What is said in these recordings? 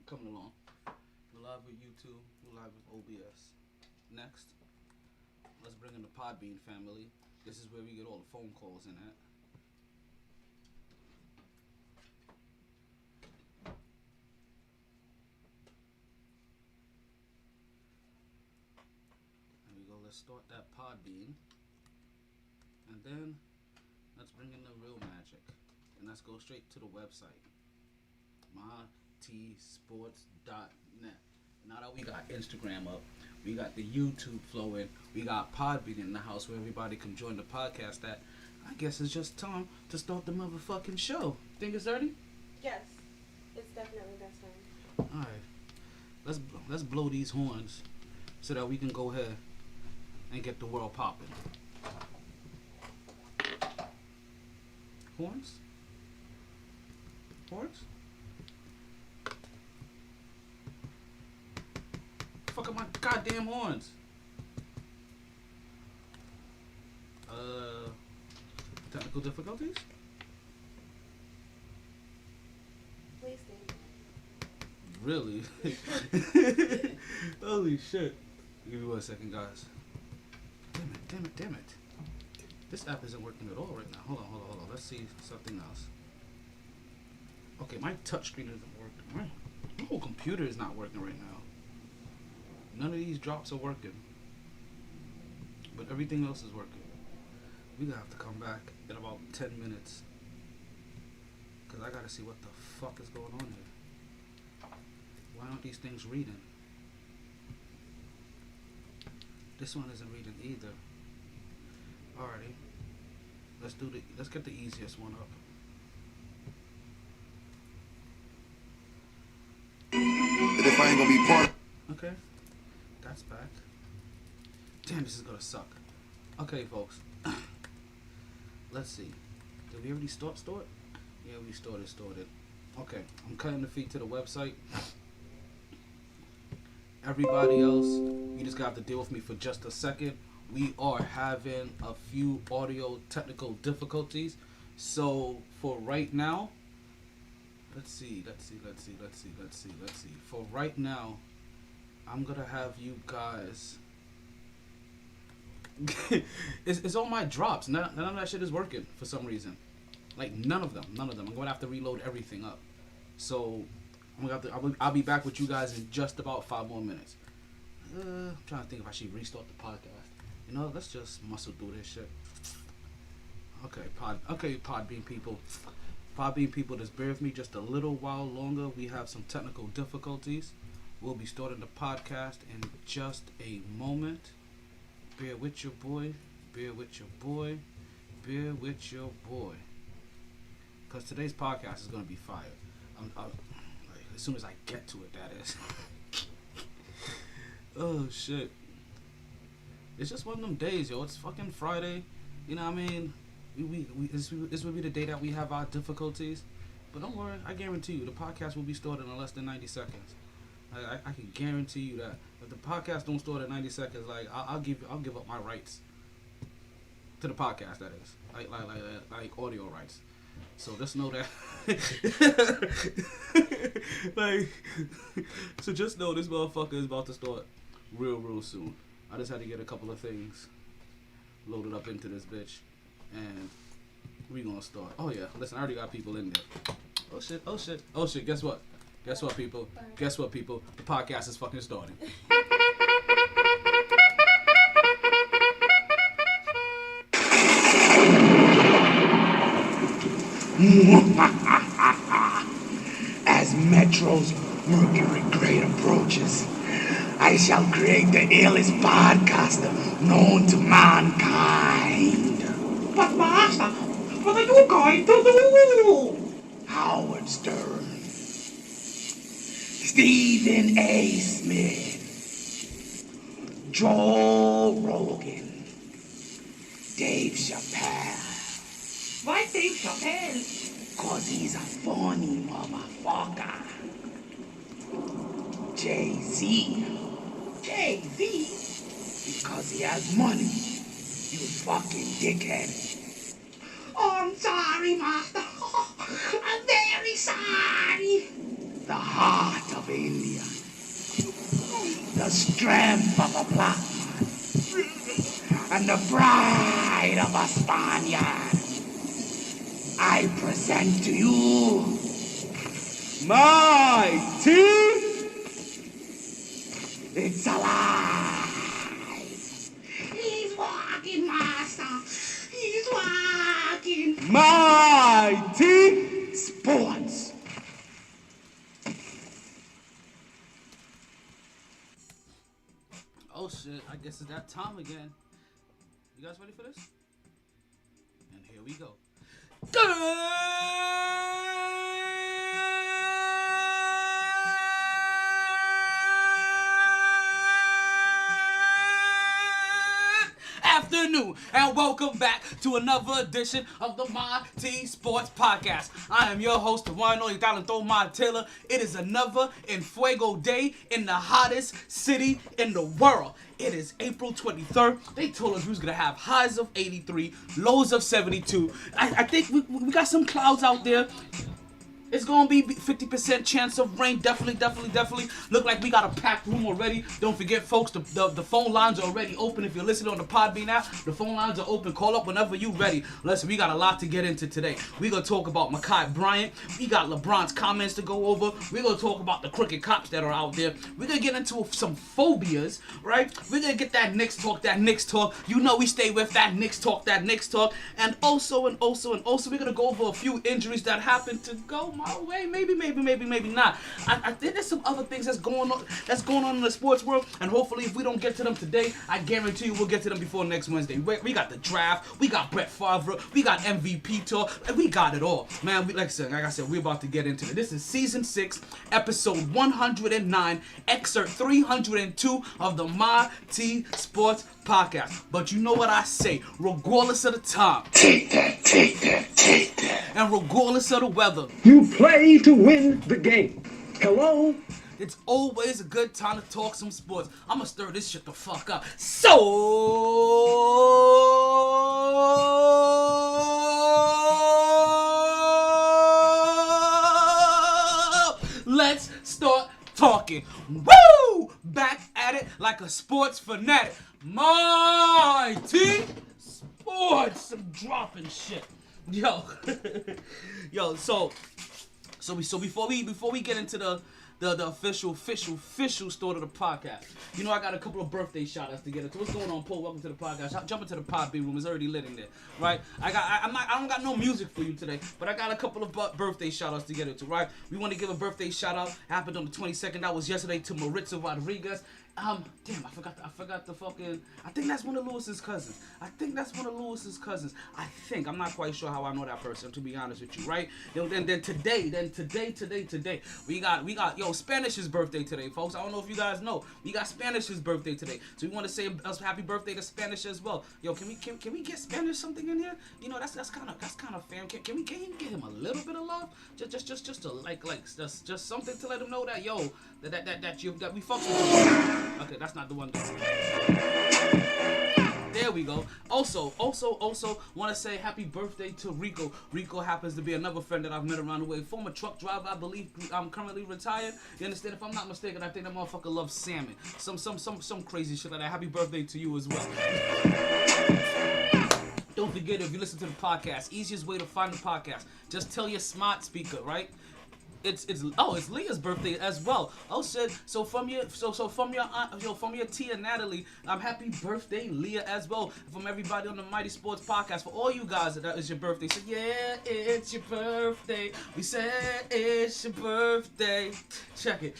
coming along. We're live with YouTube. We're live with OBS. Next, let's bring in the Podbean family. This is where we get all the phone calls in at. There we go. Let's start that Podbean. And then, let's bring in the real magic. And let's go straight to the website. MyT Sports.net. Now that we got Instagram up, we got the YouTube flowing, we got Podbean in the house where everybody can join the podcast at. I guess it's just time to start the motherfucking show. Think it's ready? Yes. It's definitely that time. Alright. Let's blow these horns so that we can go ahead and get the world popping. Horns? Horns? Fuck up my goddamn horns. Technical difficulties? Please do. Really? Holy shit. Give me 1 second, guys. Damn it. This app isn't working at all right now. Hold on. Let's see something else. Okay, my touchscreen isn't working. My whole computer is not working right now. None of these drops are working. But everything else is working. We're gonna have to come back in about 10 minutes. Because I gotta see what the fuck is going on here. Why aren't these things reading? This one isn't reading either. Alrighty. Let's get the easiest one up. If I ain't gonna be part. Okay. That's back. Damn, this is gonna suck. Okay, folks. Let's see. Did we already start it? Yeah, we started. Okay, I'm cutting the feed to the website. Everybody else, you just got to deal with me for just a second. We are having a few audio technical difficulties. So for right now, let's see. For right now, I'm gonna have you guys. it's all my drops. None of that shit is working for some reason. Like none of them. I'm gonna have to reload everything up. So I'll be back with you guys in just about 5 more minutes. I'm trying to think if I should restart the podcast. You know, let's just muscle through this shit. Okay, Podbean people. Podbean people, just bear with me just a little while longer. We have some technical difficulties. We'll be starting the podcast in just a moment. Bear with your boy. Because today's podcast is going to be fire. Like, as soon as I get to it, that is. Oh, shit. It's just one of them days, yo. It's fucking Friday. You know what I mean? This will be the day that we have our difficulties. But don't worry. I guarantee you the podcast will be started in less than 90 seconds. I can guarantee you that if the podcast don't start at 90 seconds, like I'll give up my rights to the podcast. That is like audio rights. So just know that. So just know this motherfucker is about to start real soon. I just had to get a couple of things loaded up into this bitch, and we gonna start. Oh yeah, listen, I already got people in there. Oh shit. Guess what, people? The podcast is fucking starting. As Metro's Mercury grade approaches, I shall create the illest podcaster known to mankind. But Master, what are you going to do? Howard Stern, Stephen A. Smith, Joe Rogan, Dave Chappelle. Why Dave Chappelle? 'Cause he's a funny motherfucker. Jay-Z. Because he has money, you fucking dickhead. Oh, I'm sorry, Master. I'm very sorry. The heart of of India. The strength of a black man. And the pride of a Spaniard. I present to you MyT. It's alive. He's walking, master. He's walking. MyT Sports. Oh shit, I guess it's that time again. You guys ready for this? And here we go. Afternoon, and welcome back to another edition of the MyT Sports Podcast. I am your host, the one and only Talento My Taylor. It is another Fuego day in the hottest city in the world. It is April 23rd. They told us we was going to have highs of 83, lows of 72. I think we got some clouds out there. It's going to be 50% chance of rain. Definitely. Look like we got a packed room already. Don't forget, folks, the phone lines are already open. If you're listening on the Podbean app, the phone lines are open. Call up whenever you're ready. Listen, we got a lot to get into today. We're going to talk about Bryant. We got LeBron's comments to go over. We're going to talk about the crooked cops that are out there. We're going to get into some phobias, right? We're going to get that Knicks talk. You know we stay with that Knicks talk. And also, we're going to go over a few injuries that happened to go my way, maybe not. I think there's some other things that's going on in the sports world, and hopefully if we don't get to them today, I guarantee you we'll get to them before next Wednesday. We got the draft, we got Brett Favre, we got MVP talk, and we got it all, man. Like I said, we're about to get into it. This is season 6, episode 109, excerpt 302 of the MyT Sports Podcast. But you know what I say, regardless of the time, Take that. and regardless of the weather, You play to win the game. Hello? it's always a good time to talk some sports. I'ma stir this shit the fuck up. So let's start talking. Woo! Back at it like a sports fanatic. MyT Sports. I'm dropping shit. Yo. So before we get into the official start of the podcast, you know I got a couple of birthday shout-outs to get into. What's going on, Paul? Welcome to the podcast. Jump into the Podbean room. It's already lit in there, right? I don't got no music for you today, but I got a couple of birthday shout-outs to get into, right? We want to give a birthday shout-out. Happened on the 22nd. That was yesterday to Maritza Rodriguez. Damn, I forgot the fucking. I think that's one of Lewis's cousins. I'm not quite sure how I know that person, to be honest with you, right? Then today, we got Spanish's birthday today, folks. I don't know if you guys know, we got Spanish's birthday today, so we want to say a happy birthday to Spanish as well. Yo, can we get Spanish something in here? You know, that's kind of fam. Can we get him a little bit of love? Just to like just something to let him know that that we fucks with you. Okay, that's not the one. There we go. Also, want to say happy birthday to Rico. Rico happens to be another friend that I've met around the way. Former truck driver, I believe. I'm currently retired. You understand? If I'm not mistaken, I think that motherfucker loves salmon. Some crazy shit like that. Happy birthday to you as well. Don't forget, if you listen to the podcast, easiest way to find the podcast, just tell your smart speaker, right? It's Leah's birthday as well. Oh shit! So from your tia Natalie, happy birthday, Leah, as well. From everybody on the MyT Sports Podcast, for all you guys that is your birthday. So yeah, it's your birthday. We said it's your birthday. Check it.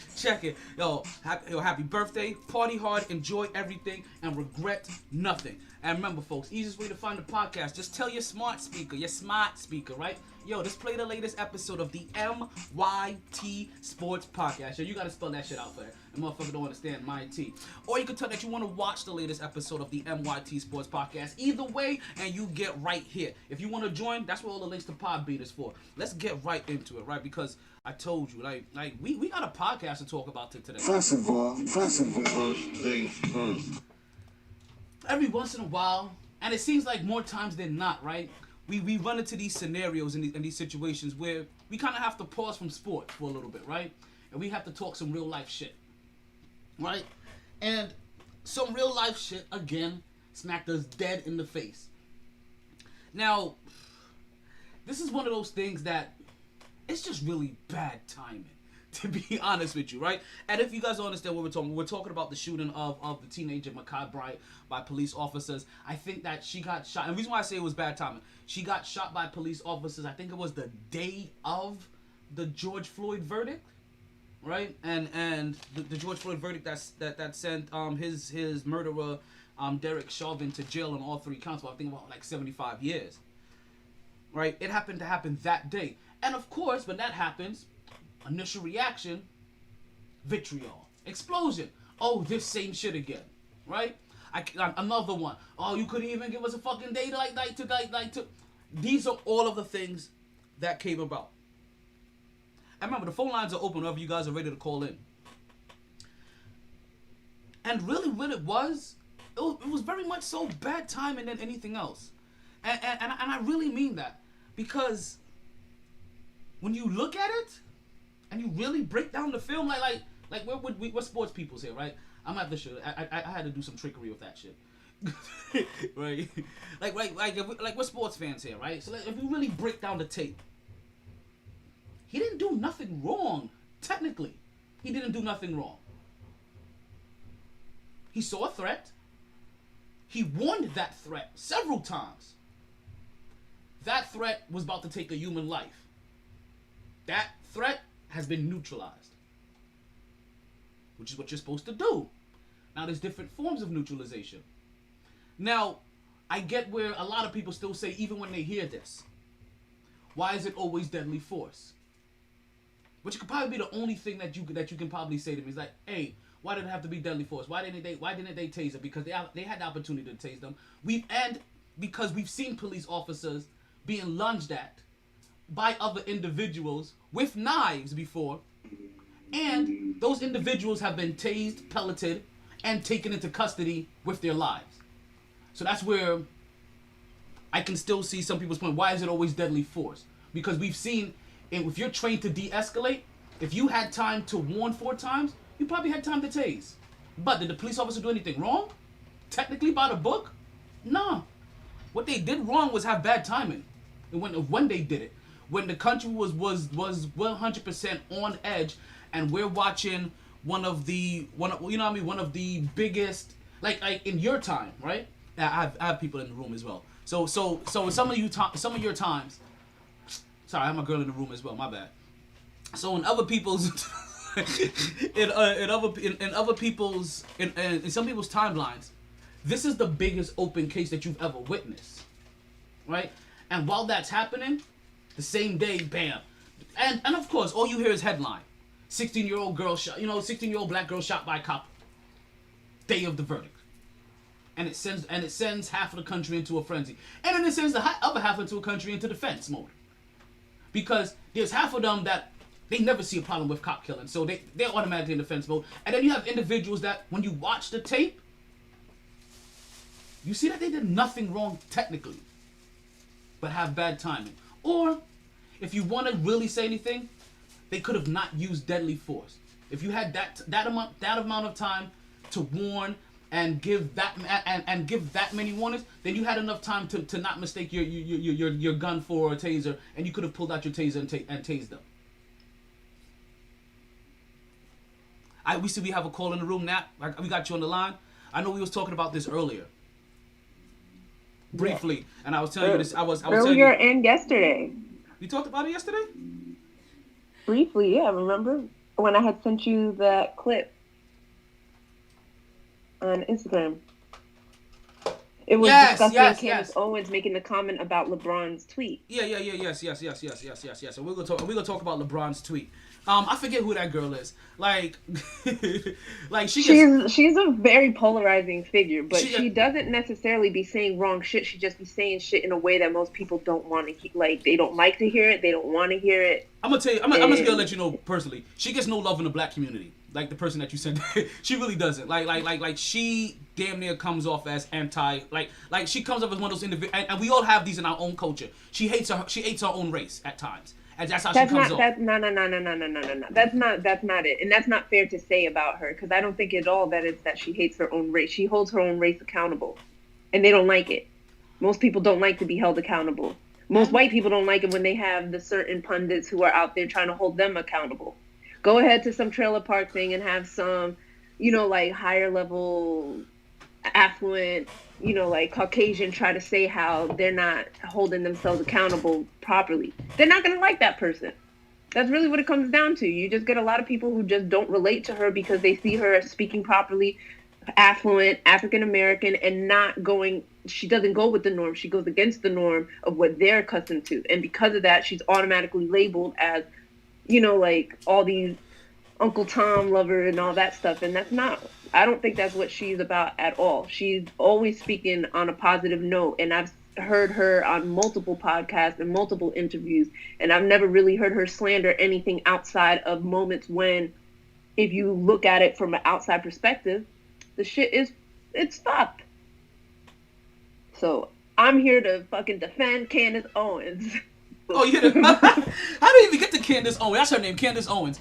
Yo, happy birthday. Party hard, enjoy everything, and regret nothing. And remember, folks, easiest way to find the podcast, just tell your smart speaker, right? Yo, just play the latest episode of the MyT Sports Podcast. Yo, you gotta spell that shit out for that. The motherfucker don't understand MyT. Or you can tell that you want to watch the latest episode of the MyT Sports Podcast. Either way, and you get right here. If you want to join, that's what all the links to Podbean is for. Let's get right into it, right? Because I told you, we got a podcast to talk about today. First of all. First things first. Every once in a while, and it seems like more times than not, right? We run into these scenarios and these situations where we kind of have to pause from sport for a little bit, right? and we have to talk some real life shit, right? And some real life shit again smacked us dead in the face. Now, this is one of those things that it's just really bad timing, to be honest with you, right? And if you guys don't understand what we're talking about the shooting of the teenager Ma'Khia Bryant by police officers. I think that she got shot, and the reason why I say it was bad timing, she got shot by police officers, I think it was the day of the George Floyd verdict, right? And the George Floyd verdict that sent his murderer Derek Chauvin to jail on all 3 counts for I think about like 75 years, right? It happened to happen that day, and of course when that happens, initial reaction, vitriol, explosion. Oh, this same shit again, right? Another one. Oh, you couldn't even give us a fucking day to. These are all of the things that came about. And remember, the phone lines are open whenever you guys are ready to call in. And really, what it was very much so bad timing than anything else. And I really mean that, because when you look at it and you really break down the film, like we're sports peoples here, right? I'm at the show. I had to do some trickery with that shit. Right? Like we're sports fans here, right? So if we really break down the tape, he didn't do nothing wrong. Technically, he didn't do nothing wrong. He saw a threat. He warned that threat several times. That threat was about to take a human life. That threat has been neutralized, which is what you're supposed to do. Now, there's different forms of neutralization. Now, I get where a lot of people still say, even when they hear this, why is it always deadly force? Which could probably be the only thing that you can probably say to me is like, hey, why did it have to be deadly force? Why didn't they tase her? Because they had the opportunity to tase them. Because we've seen police officers being lunged at by other individuals with knives before, and those individuals have been tased, pelleted, and taken into custody with their lives. So that's where I can still see some people's point. Why is it always deadly force? Because we've seen, if you're trained to de-escalate, if you had time to warn 4 times, you probably had time to tase. But did the police officer do anything wrong? Technically, by the book? No. What they did wrong was have bad timing. When they did it, when the country was 100% on edge, and we're watching one of the biggest, like in your time, right? I have people in the room as well. So some of your times. Sorry, I have my girl in the room as well. My bad. So in other people's, in some people's timelines, this is the biggest open case that you've ever witnessed, right? And while that's happening, the same day, bam, and of course, all you hear is headline: 16-year-old girl shot, 16-year-old black girl shot by a cop. Day of the verdict, and it sends half of the country into a frenzy, and then it sends the other half into a country into defense mode, because there's half of them that they never see a problem with cop killing, so they're automatically in defense mode, and then you have individuals that when you watch the tape, you see that they did nothing wrong technically, but have bad timing. Or, if you want to really say anything, they could have not used deadly force. If you had that amount of time to warn and give that many warnings, then you had enough time to not mistake your gun for a taser, and you could have pulled out your taser and tased them. We see we have a call in the room now. We got you on the line. I know we was talking about this earlier. Briefly, and I was telling you this. I was earlier and yesterday. We talked about it yesterday. Briefly, yeah. Remember when I had sent you that clip on Instagram? It was discussing Candace Owens making the comment about LeBron's tweet. Yes. And we're gonna talk about LeBron's tweet. I forget who that girl is. Like she's a very polarizing figure, but she doesn't necessarily be saying wrong shit. She just be saying shit in a way that most people don't want to hear. Like, they don't like to hear it. They don't want to hear it. I'm gonna tell you. I'm just gonna let you know personally. She gets no love in the black community. Like the person that you sent, she really doesn't. Like she damn near comes off as anti. Like she comes off as one of those individuals, and we all have these in our own culture. She hates her own race at times. and that's how she comes off. No. That's not it, and that's not fair to say about her, because I don't think at all that it's that she hates her own race. She holds her own race accountable, and they don't like it. Most people don't like to be held accountable. Most white people don't like it when they have the certain pundits who are out there trying to hold them accountable. Go ahead to some trailer park thing and have some, like higher level, affluent, like Caucasian try to say how they're not holding themselves accountable properly. They're not going to like that person. That's really what it comes down to. You just get a lot of people who just don't relate to her because they see her as speaking properly, affluent, African American, and she doesn't go with the norm. She goes against the norm of what they're accustomed to. And because of that, she's automatically labeled as, like all these Uncle Tom lover and all that stuff. And I don't think that's what she's about at all. She's always speaking on a positive note. And I've heard her on multiple podcasts and multiple interviews. And I've never really heard her slander anything outside of moments when, if you look at it from an outside perspective, the shit it's fucked. So I'm here to fucking defend Candace Owens. Oh, yeah. How do we even get to Candace Owens? That's her name, Candace Owens.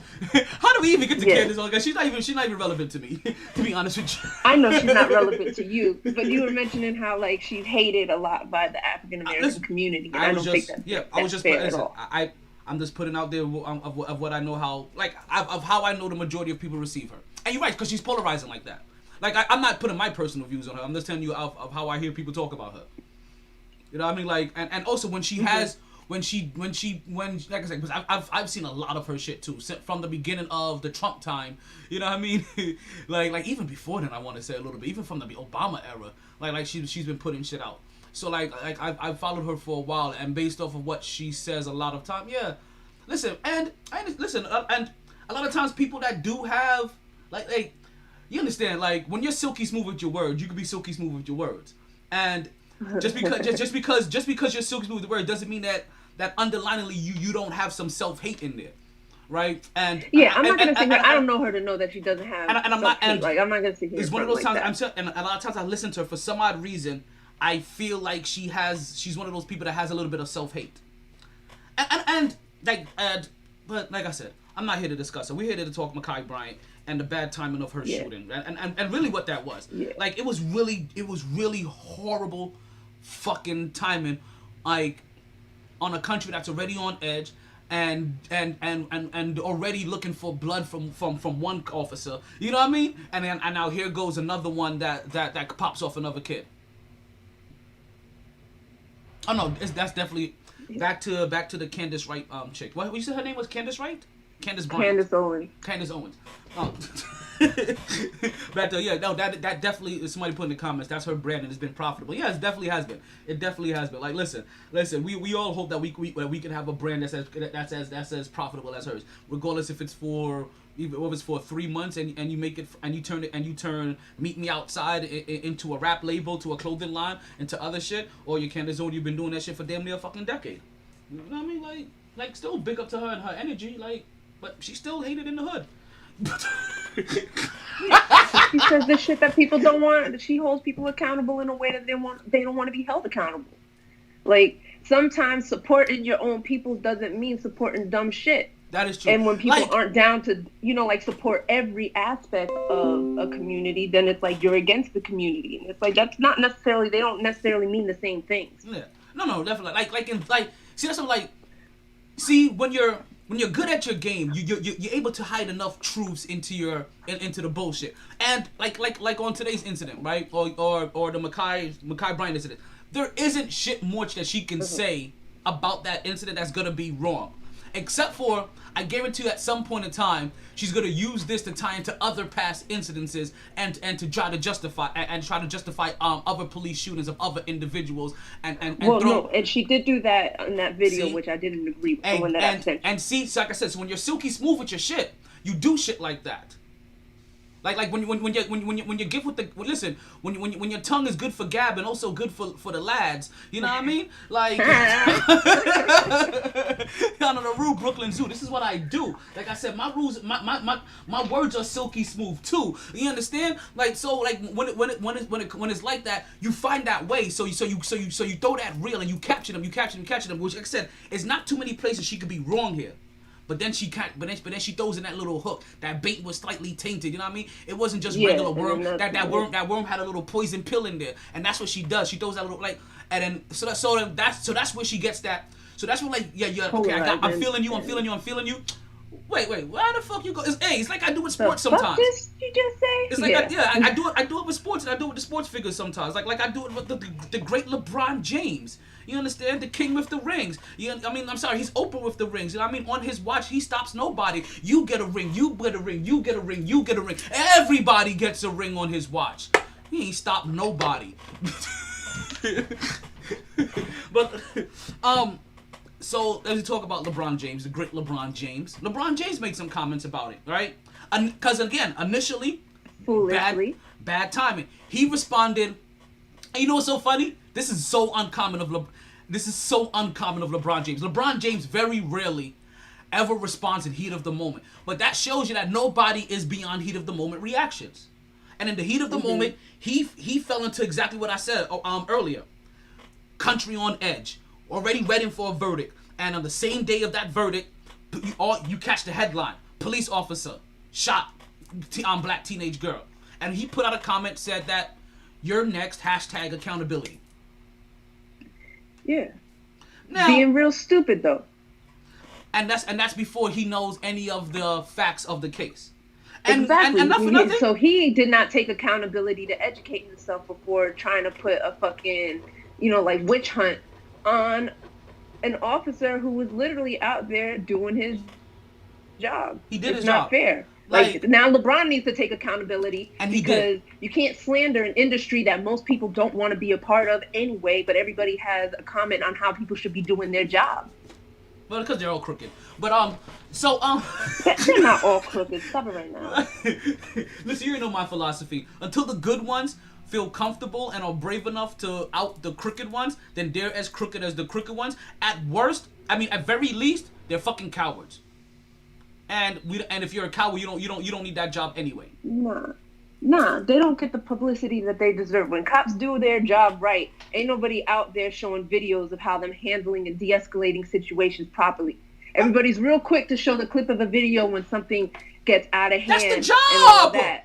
How do we even get to Candace Owens? She's not even relevant to me, to be honest with you. I know she's not relevant to you, but you were mentioning how like she's hated a lot by the African American community, and I don't think that's fair at all. I'm just putting out there of what I know, of how I know the majority of people receive her. And you're right, because she's polarizing like that. Like, I'm not putting my personal views on her. I'm just telling you of how I hear people talk about her. You know what I mean? Like, and also when she has, when like I said, because I've seen a lot of her shit too, from the beginning of the Trump time. You know what I mean? like even before then, I want to say a little bit, even from the Obama era. Like she's been putting shit out. So like I've followed her for a while, and based off of what she says a lot of time, listen, and a lot of times people that do have like. You understand, like, when you're silky smooth with your words, you can be silky smooth with your words. And just because you're silky smooth with the words doesn't mean that underliningly you don't have some self-hate in there. Right? And I'm not gonna say I don't know her to know that she doesn't have and I'm not and like I'm not gonna say it's one of those times and a lot of times I listen to her, for some odd reason I feel like she's one of those people that has a little bit of self-hate. But like I said, I'm not here to discuss her. We're here to talk Ma'Khia Bryant and the bad timing of her shooting, and really what that was. Like, it was really horrible fucking timing, like, on a country that's already on edge and already looking for blood from one officer. You know what I mean? And now here goes another one that pops off another kid. Oh no, that's definitely back to the Candace Wright chick. What you said her name was? Candace Wright? Candace Bryant. Candace Owens. But that definitely is somebody put in the comments. That's her brand and it's been profitable. Yeah, it definitely has been. It definitely has been. Like, listen. We all hope that we can have a brand that's as profitable as hers, regardless if it's for 3 months and you make it and you turn Meet Me Outside into a rap label, to a clothing line, into other shit, or you Candace Owens, you've been doing that shit for damn near a fucking decade. You know what I mean? Like still big up to her and her energy, but she's still hated in the hood. She says the shit that people don't want. She holds people accountable in a way that they don't want to be held accountable. Like, sometimes supporting your own people doesn't mean supporting dumb shit. That is true. And when people aren't down to, support every aspect of a community, then it's like you're against the community. And it's like, they don't necessarily mean the same things. Yeah. No, definitely. See, that's what see, when you're good at your game, you're able to hide enough truths into the bullshit. And like on today's incident, right? Or the Ma'Khia Bryant incident, there isn't shit much that she can say about that incident that's gonna be wrong. Except for, I guarantee you at some point in time, she's going to use this to tie into other past incidences and to try to justify other police shootings of other individuals and she did do that in that video, which I didn't agree with. So like I said, so when you're silky smooth with your shit, you do shit like that. Like when you get with the listen, when your tongue is good for gab and also good for the lads, you know what I mean? Like down on the Rue Brooklyn Zoo, this is what I do. Like I said, my words are silky smooth too. You understand? Like so, like when it's like that, you find that way. So you throw that reel and you capture them. Which, like I said, is not too many places she could be wrong here. But then she can't. But then she throws in that little hook. That bait was slightly tainted. You know what I mean? It wasn't just regular worm. That worm had a little poison pill in there, and that's what she does. She throws that little and then that's where she gets that. So that's when okay. I'm feeling you. Wait, why the fuck you go? It's like I do with sports sometimes. This you just say? It's like I do it with sports, and I do it with the sports figures sometimes. Like I do it with the great LeBron James. You understand? The king with the rings. I'm sorry, he's open with the rings. You know what I mean? On his watch, he stops nobody. You get a ring, you get a ring, you get a ring, you get a ring. Everybody gets a ring on his watch. He ain't stopped nobody. But so as we talk about LeBron James, the great LeBron James made some comments about it, right? Because again, initially, bad timing. He responded, and you know what's so funny? This is so uncommon of LeBron James. LeBron James very rarely ever responds in heat of the moment. But that shows you that nobody is beyond heat of the moment reactions. And in the heat of the moment, he fell into exactly what I said earlier. Country on edge, already waiting for a verdict. And on the same day of that verdict, you catch the headline: police officer shot black teenage girl. And he put out a comment, said that you're next, #accountability. Yeah. Now, being real stupid though. And that's before he knows any of the facts of the case. And, exactly. And not for nothing. So he did not take accountability to educate himself before trying to put a fucking, witch hunt on an officer who was literally out there doing his job. He did his It's job. not fair. Like now LeBron needs to take accountability, and he because you can't slander an industry that most people don't want to be a part of anyway, but everybody has a comment on how people should be doing their job. Well, because they're all crooked. But they're not all crooked. Stop it right now. Listen, you know my philosophy. Until the good ones feel comfortable and are brave enough to out the crooked ones, then they're as crooked as the crooked ones. At worst, at very least, they're fucking cowards. And if you're a coward, you don't need that job anyway. Nah, they don't get the publicity that they deserve. When cops do their job right, ain't nobody out there showing videos of how them handling and de-escalating situations properly. Everybody's real quick to show the clip of a video when something gets out of hand. That's the job. And all that.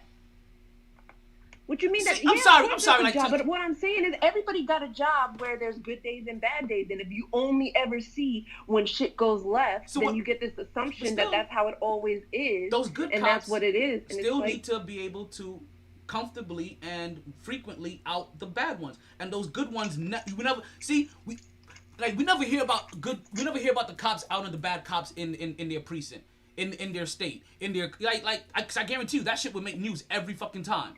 What you mean? I'm sorry. Job, but what I'm saying is everybody got a job where there's good days and bad days. And if you only ever see when shit goes left, then you get this assumption that that's how it always is. Those good and cops that's what it is. And still need to be able to comfortably and frequently out the bad ones. And those good ones, we never hear about the cops out and the bad cops in their precinct, in their state, in their I guarantee you that shit would make news every fucking time.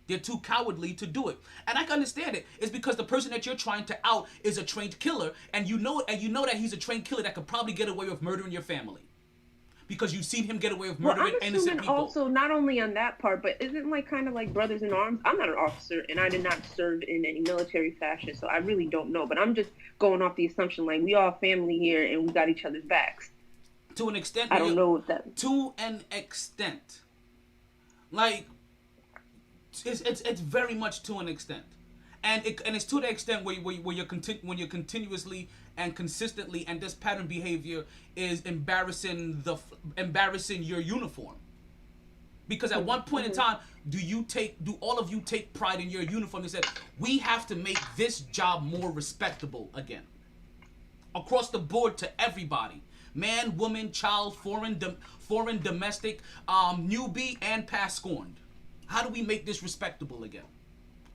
They're too cowardly to do it. And I can understand it. It's because the person that you're trying to out is a trained killer, and you know that he's a trained killer that could probably get away with murdering your family. Because you've seen him get away with murdering innocent people. Also, not only on that part, but isn't kind of like brothers in arms? I'm not an officer, and I did not serve in any military fashion, so I really don't know. But I'm just going off the assumption, we all family here, and we got each other's backs. To an extent. I don't know what that... To an extent. It's very much to an extent, and it's to the extent where you're continuously and consistently, and this pattern behavior is embarrassing your uniform. Because at one point in time, do all of you take pride in your uniform and say, we have to make this job more respectable again, across the board to everybody, man, woman, child, foreign, domestic, newbie, and past scorned. How do we make this respectable again?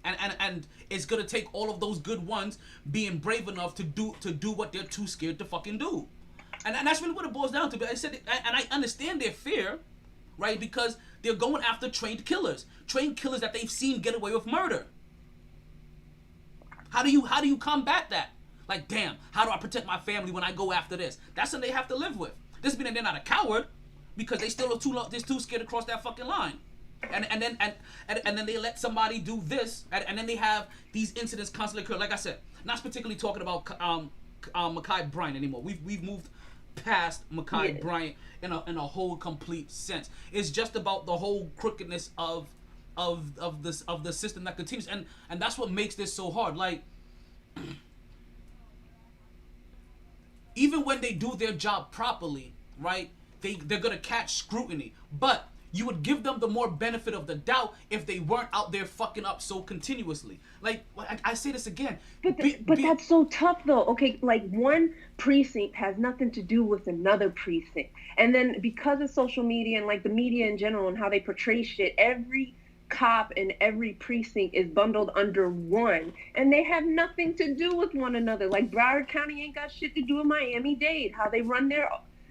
And it's gonna take all of those good ones being brave enough to do what they're too scared to fucking do. And that's really what it boils down to. But I said, and I understand their fear, right? Because they're going after trained killers that they've seen get away with murder. How do you combat that? Like, damn, how do I protect my family when I go after this? That's something they have to live with. This means they're not a coward, because they're too scared to cross that fucking line. and then they let somebody do this, and then they have these incidents constantly occur. Like I said, not particularly talking about Ma'Khia Bryant anymore. We've moved past Ma'Khia Bryant in a whole complete sense. It's just about the whole crookedness of the system that continues, and that's what makes this so hard. Like, even when they do their job properly, right? They're gonna catch scrutiny, but you would give them the more benefit of the doubt if they weren't out there fucking up so continuously. Like, I say this again. But that's so tough, though. Okay, like, one precinct has nothing to do with another precinct. And then because of social media and, like, the media in general and how they portray shit, every cop in every precinct is bundled under one. And they have nothing to do with one another. Like, Broward County ain't got shit to do with Miami-Dade. How they run their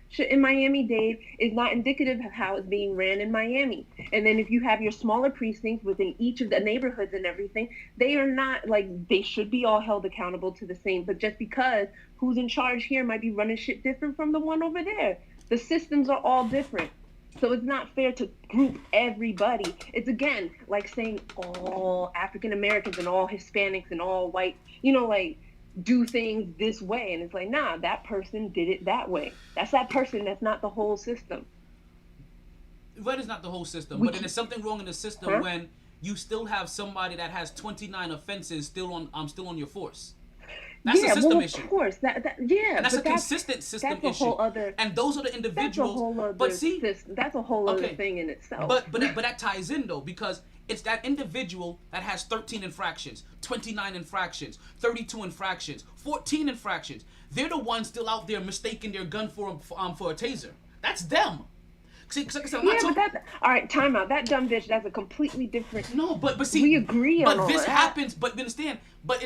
shit in Miami-Dade is not indicative of how it's being ran in Miami. And then if you have your smaller precincts within each of the neighborhoods and everything, they are not, like, they should be all held accountable to the same. But just because who's in charge here might be running shit different from the one over there. The systems are all different. So it's not fair to group everybody. It's, again, like saying all African Americans and all Hispanics and all white, you know, like, do things this way. And it's like, nah, that person did it that way. That's that person. That's not the whole system. That is not the whole system. But then there's something wrong in the system when you still have somebody that has 29 offenses still on your force. That's a system issue. Of course. And that's a consistent system issue. That's a whole other. And those are the individuals. That's a whole other. But see, that's a whole other thing in itself. But that ties in though, because it's that individual that has 13 infractions, 29 infractions, 32 infractions, 14 infractions. They're the ones still out there mistaking their gun for a taser. That's them. See, cause like I said, all right, time out. That dumb bitch, that's a completely different. No, but see, we agree on all that. But this happens. But understand. But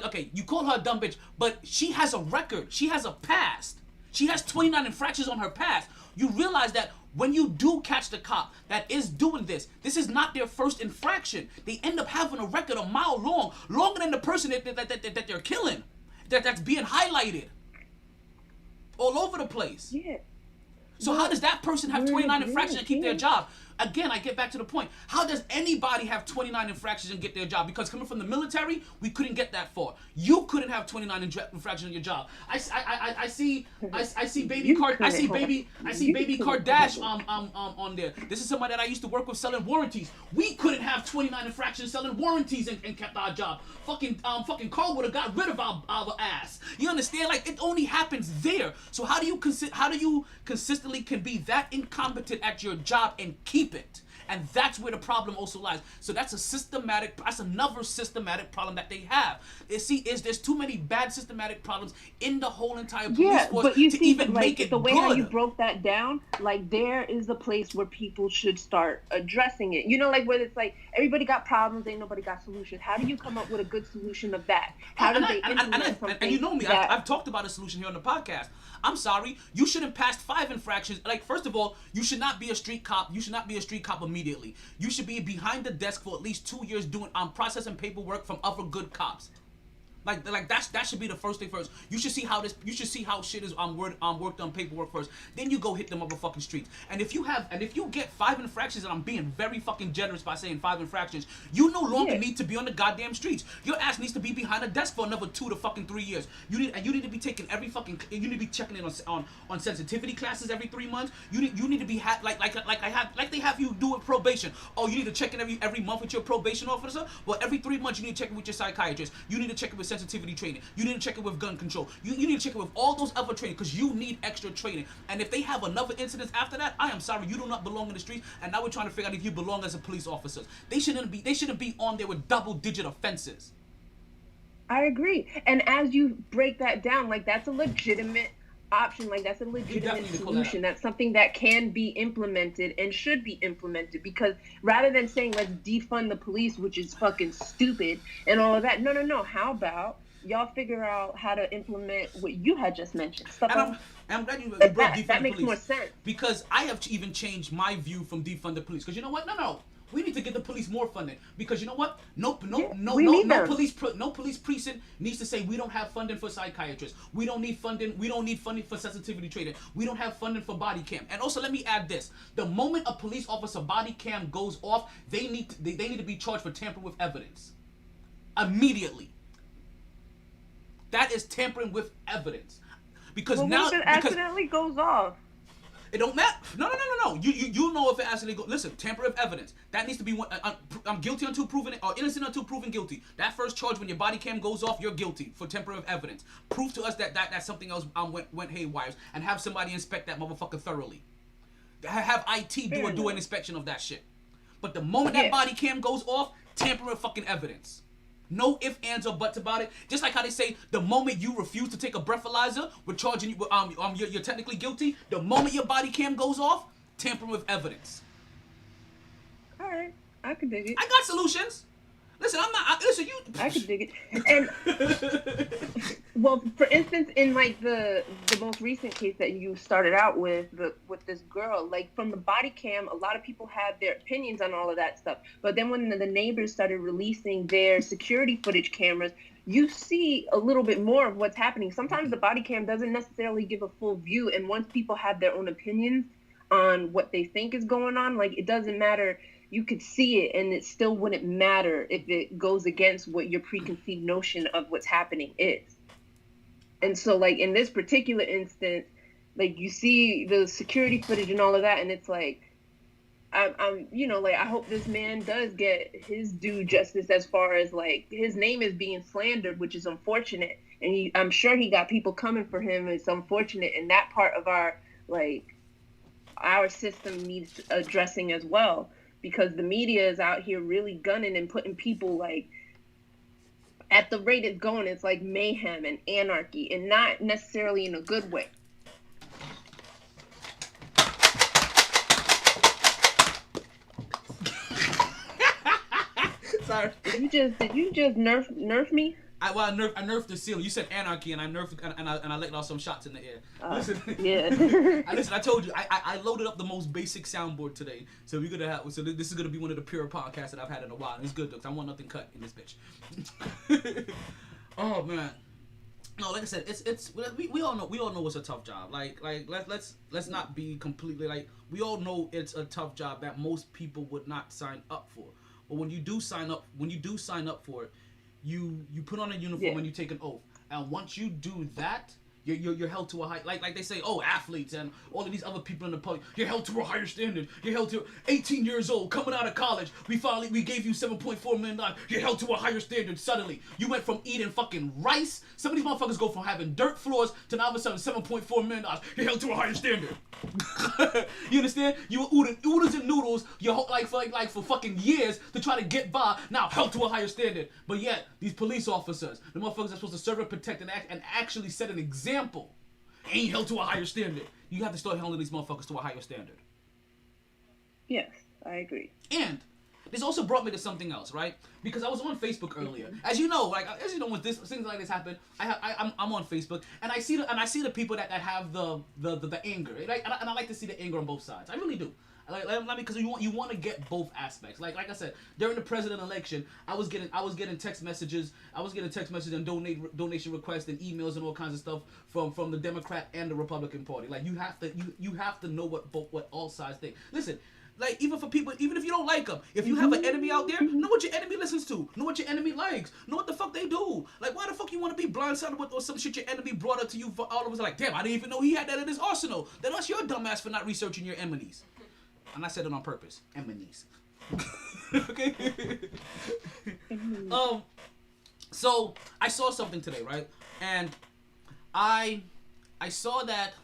okay, you call her a dumb bitch, but she has a record. She has a past. She has 29 infractions on her past. You realize that when you do catch the cop that is doing this is not their first infraction. They end up having a record a mile long, longer than the person that they're killing, that's being highlighted all over the place. Yeah. So how does that person have 29 infractions and keep their job? Again, I get back to the point. How does anybody have 29 infractions and get their job? Because coming from the military, we couldn't get that far. You couldn't have 29 infractions on your job. I see baby Kardashian on there. This is somebody that I used to work with selling warranties. We couldn't have 29 infractions selling warranties and kept our job. Fucking Carl would have got rid of our ass. You understand? Like, it only happens there. So how do you consistently can be that incompetent at your job and keep it? And that's where the problem also lies. So that's another systematic problem that they have. There's too many bad systematic problems in the whole entire police force to even make it the way good. how you broke that down, like, there is the place where people should start addressing it. You know, like, where it's like everybody got problems, ain't nobody got solutions. How do you come up with a good solution of that? How do they implement something? And you know me, I've talked about a solution here on the podcast. I'm sorry, you shouldn't pass 5 infractions. Like, first of all, you should not be a street cop. You should not be a street cop immediately. You should be behind the desk for at least 2 years doing processing paperwork from other good cops. Like that should be the first thing first. You should see how shit is worked on paperwork first. Then you go hit the motherfucking streets. And if you get 5 infractions, and I'm being very fucking generous by saying 5 infractions, you no longer need to be on the goddamn streets. Your ass needs to be behind a desk for another 2 to fucking 3 years. You need to be taking you need to be checking in on sensitivity classes every 3 months. You need to be like they have you do with probation. Oh, you need to check in every month with your probation officer. Well, every 3 months you need to check in with your psychiatrist. You need to check in with sensitivity training. You need to check it with gun control. You need to check it with all those other training, because you need extra training. And if they have another incident after that, I am sorry, you do not belong in the streets. And now we're trying to figure out if you belong as a police officer. They shouldn't be on there with double-digit offenses. I agree. And as you break that down, like, that's a legitimate option. Like, that's a legitimate solution. That's something that can be implemented and should be implemented, because rather than saying let's defund the police, which is fucking stupid and all of that, no, how about y'all figure out how to implement what you had just mentioned? I'm glad you brought defund the police. That makes more sense. Because I have even changed my view from defund the police. Because you know what? No. We need to give the police more funding because you know what? No police precinct needs to say we don't have funding for psychiatrists. We don't need funding. We don't need funding for sensitivity training. We don't have funding for body cam. And also, let me add this: the moment a police officer body cam goes off, they need to be charged for tampering with evidence immediately. That is tampering with evidence because well, now what if it accidentally goes off? It don't matter. No. You know if it actually goes. Listen, tamper of evidence. That needs to be one. I'm guilty until proven or innocent until proven guilty. That first charge when your body cam goes off, you're guilty for tamper of evidence. Prove to us that something else went haywire and have somebody inspect that motherfucker thoroughly. Have IT do an inspection of that shit. But the moment that body cam goes off, tamper of fucking evidence. No ifs, ands, or buts about it. Just like how they say, the moment you refuse to take a breathalyzer, we're charging you. You're technically guilty. The moment your body cam goes off, tampering with evidence. All right, I can dig it. I got solutions. Listen, I can dig it. And well, for instance, in like the most recent case that you started out with this girl, like from the body cam, a lot of people had their opinions on all of that stuff. But then when the neighbors started releasing their security footage cameras, you see a little bit more of what's happening. Sometimes the body cam doesn't necessarily give a full view, and once people have their own opinions on what they think is going on, like it doesn't matter. You could see it and it still wouldn't matter if it goes against what your preconceived notion of what's happening is. And so like in this particular instance, like you see the security footage and all of that, and it's like, I'm like, I hope this man does get his due justice as far as like his name is being slandered, which is unfortunate. And I'm sure he got people coming for him. It's unfortunate. And that part of our system needs addressing as well. Because the media is out here really gunning and putting people like at the rate it's going, it's like mayhem and anarchy, and not necessarily in a good way. Sorry. Did you just nerf me? I nerfed the ceiling. You said anarchy, and I nerfed and I let off some shots in the air. Listen, yeah. I told you I loaded up the most basic soundboard today, so we're gonna have. So this is gonna be one of the pure podcasts that I've had in a while. And it's good because I want nothing cut in this bitch. Oh man, no, like I said, we all know it's a tough job. Like let's not be completely like we all know it's a tough job that most people would not sign up for. But when you do sign up for it. You put on a uniform and you take an oath, and once you do that, you're held to a high like they say, oh, athletes and all of these other people in the public, you're held to a higher standard. You're held to 18 years old, coming out of college. We gave you $7.4 million. You're held to a higher standard. Suddenly, you went from eating fucking rice. Some of these motherfuckers go from having dirt floors to now all of a sudden $7.4 million. You're held to a higher standard. You understand? You were oodles and noodles. You like for fucking years to try to get by. Now held to a higher standard. But yet these police officers, the motherfuckers are supposed to serve and protect and actually set an example, ain't held to a higher standard. You have to start holding these motherfuckers to a higher standard. Yes, I agree. And this also brought me to something else, right? Because I was on Facebook earlier. As you know, when things like this happen, I'm on Facebook, and I see the people that have the anger, right? And I like to see the anger on both sides. I really do. Because you want to get both aspects. Like I said, during the president election, I was getting text messages. And donation requests and emails and all kinds of stuff from the Democrat and the Republican Party. Like you have to know what all sides think. Listen. Like, even for people, even if you don't like them, if you have an enemy out there, know what your enemy listens to. Know what your enemy likes. Know what the fuck they do. Like, why the fuck you want to be blindsided with or some shit your enemy brought up to you for all of us? Like, damn, I didn't even know he had that in his arsenal. Then that's your dumbass for not researching your enemies. And I said it on purpose. Enemies. Okay? So, I saw something today, right? And I saw that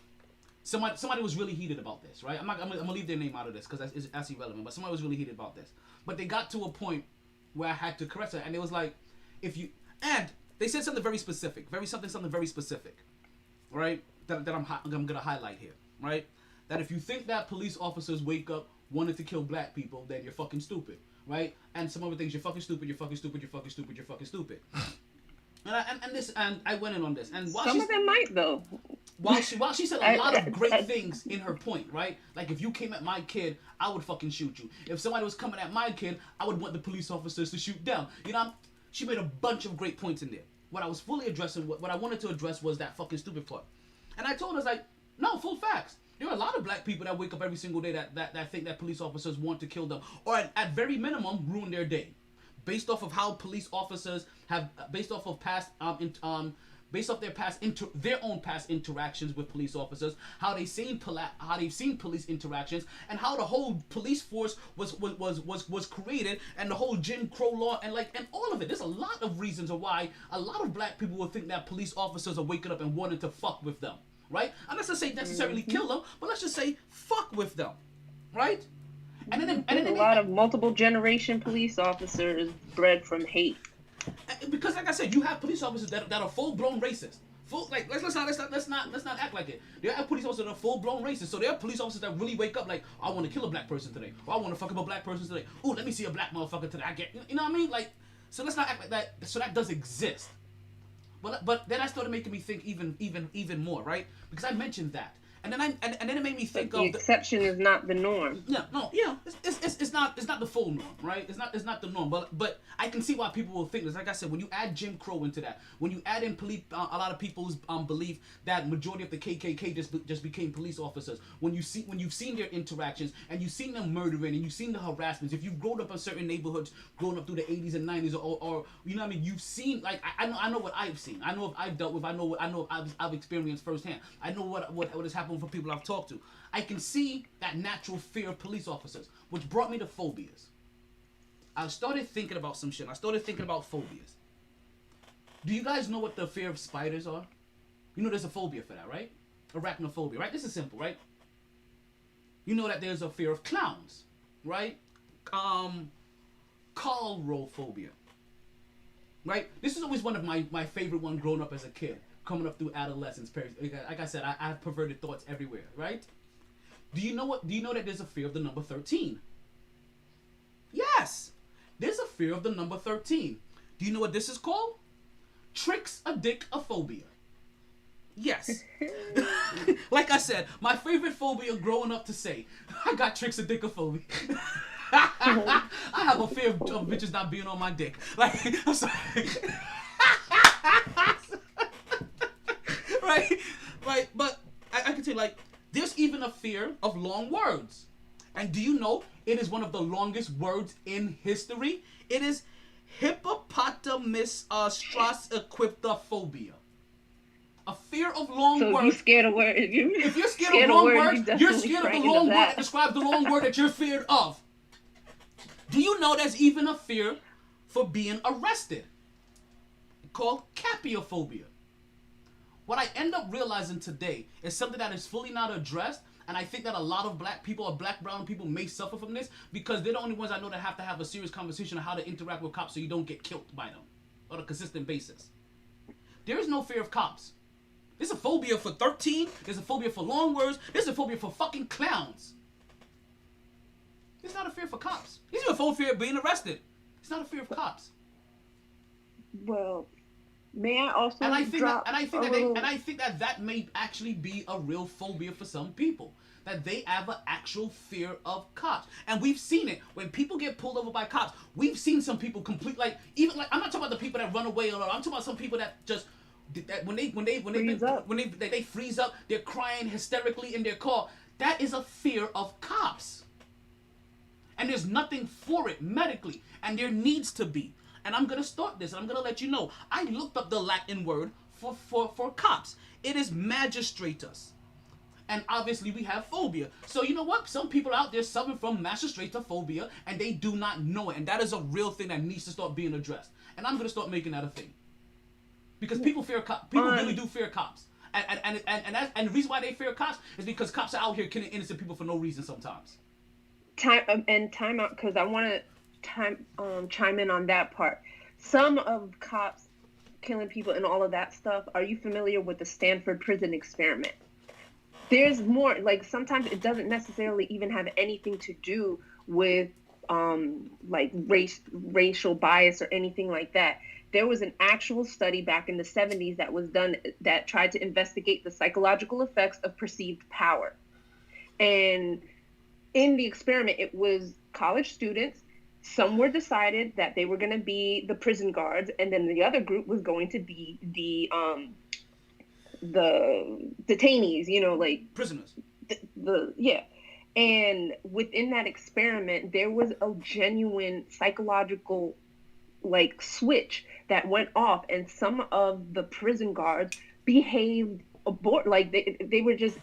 Somebody was really heated about this, right? I'm gonna leave their name out of this because that's irrelevant. But somebody was really heated about this. But they got to a point where I had to correct her, and it was like, and they said something very specific, something very specific, right? That I'm gonna highlight here, right? That if you think that police officers wake up wanting to kill black people, then you're fucking stupid, right? And some other things, you're fucking stupid. And I went in on this. And some of them might though. While she said a lot of great things in her point, right? Like, if you came at my kid, I would fucking shoot you. If somebody was coming at my kid, I would want the police officers to shoot them. You know, she made a bunch of great points in there. What I was fully addressing, what I wanted to address was that fucking stupid part. And I told her, like, no, full facts. There are a lot of black people that wake up every single day that think that police officers want to kill them, or at very minimum, ruin their day. Based off of how police officers have, based off of their own past interactions with police officers, how they've seen police interactions, and how the whole police force was created, and the whole Jim Crow law, and all of it. There's a lot of reasons why a lot of black people will think that police officers are waking up and wanting to fuck with them, right? And let's just say necessarily kill them, but let's just say fuck with them, right? And then a lot of multiple generation police officers bred from hate. Because, like I said, you have police officers that are full blown racist. Let's not act like it. There are police officers that are full blown racist. So there are police officers that really wake up like, I want to kill a black person today, or I want to fuck up a black person today. Oh, let me see a black motherfucker today. You know what I mean? Like, so let's not act like that. So that does exist. But then I started making me think even more, right? Because I mentioned that. And then it made me think of the exception is not the norm. It's not the full norm, right? It's not the norm. But I can see why people will think this. Like I said, when you add Jim Crow into that, when you add in a lot of people's belief that majority of the KKK just became police officers, when you've seen their interactions and you've seen them murdering and you've seen the harassments, if you've grown up in certain neighborhoods, grown up through the 80s and 90s, or you know what I mean, you've seen, like, I know what I've seen. I know what I've dealt with. I know I've experienced firsthand. I know what has happened for people I've talked to. I can see that natural fear of police officers, which brought me to phobias. I started thinking about some shit. I started thinking about phobias. Do you guys know what the fear of spiders are? You know there's a phobia for that, right? Arachnophobia, right? This is simple, right? You know that there's a fear of clowns, right? Coulrophobia, right? This is always one of my favorite one growing up as a kid. Coming up through adolescence, like I said, I have perverted thoughts everywhere, right? Do you know that there's a fear of the number 13? Yes, there's a fear of the number 13. Do you know what this is called? Tricksadictophobia. Yes. Like I said, my favorite phobia growing up to say, I got tricksadictophobia. I have a fear of bitches not being on my dick. Like, I'm sorry. Right, but I can tell you, like, there's even a fear of long words. And do you know it is one of the longest words in history? It is hippopotamus-strasequiptophobia. A fear of long words. So you're scared of words. If you're scared of long words, you're scared of the long word that describes the long word that you're feared of. Do you know there's even a fear for being arrested? Called capiophobia. What I end up realizing today is something that is fully not addressed, and I think that a lot of black people or brown people may suffer from this because they're the only ones I know that have to have a serious conversation on how to interact with cops so you don't get killed by them on a consistent basis. There is no fear of cops. There's a phobia for 13, there's a phobia for long words, there's a phobia for fucking clowns. There's not a fear for cops. There's even a fear of being arrested. It's not a fear of cops. Well, may I also I think that may actually be a real phobia for some people. That they have an actual fear of cops. And we've seen it. When people get pulled over by cops, we've seen some people I'm not talking about the people that run away, or I'm talking about some people that just when they freeze up, they're crying hysterically in their car. That is a fear of cops. And there's nothing for it medically, and there needs to be. And I'm going to start this, and I'm going to let you know. I looked up the Latin word for cops. It is magistratus. And obviously we have phobia. So you know what? Some people out there suffering from magistratophobia, and they do not know it. And that is a real thing that needs to start being addressed. And I'm going to start making that a thing. Because people fear cops. People really do fear cops. And the reason why they fear cops is because cops are out here killing innocent people for no reason sometimes. Time out, because I want to chime in on that part. Some of cops killing people and all of that stuff, are you familiar with the Stanford prison experiment? There's more, like, sometimes it doesn't necessarily even have anything to do with like racial bias or anything like that. There was an actual study back in the 70s that was done that tried to investigate the psychological effects of perceived power. And in the experiment, it was college students. Some were decided that they were going to be the prison guards, and then the other group was going to be the detainees, you know, like prisoners. Yeah. And within that experiment, there was a genuine psychological like switch that went off, and some of the prison guards behaved like they were just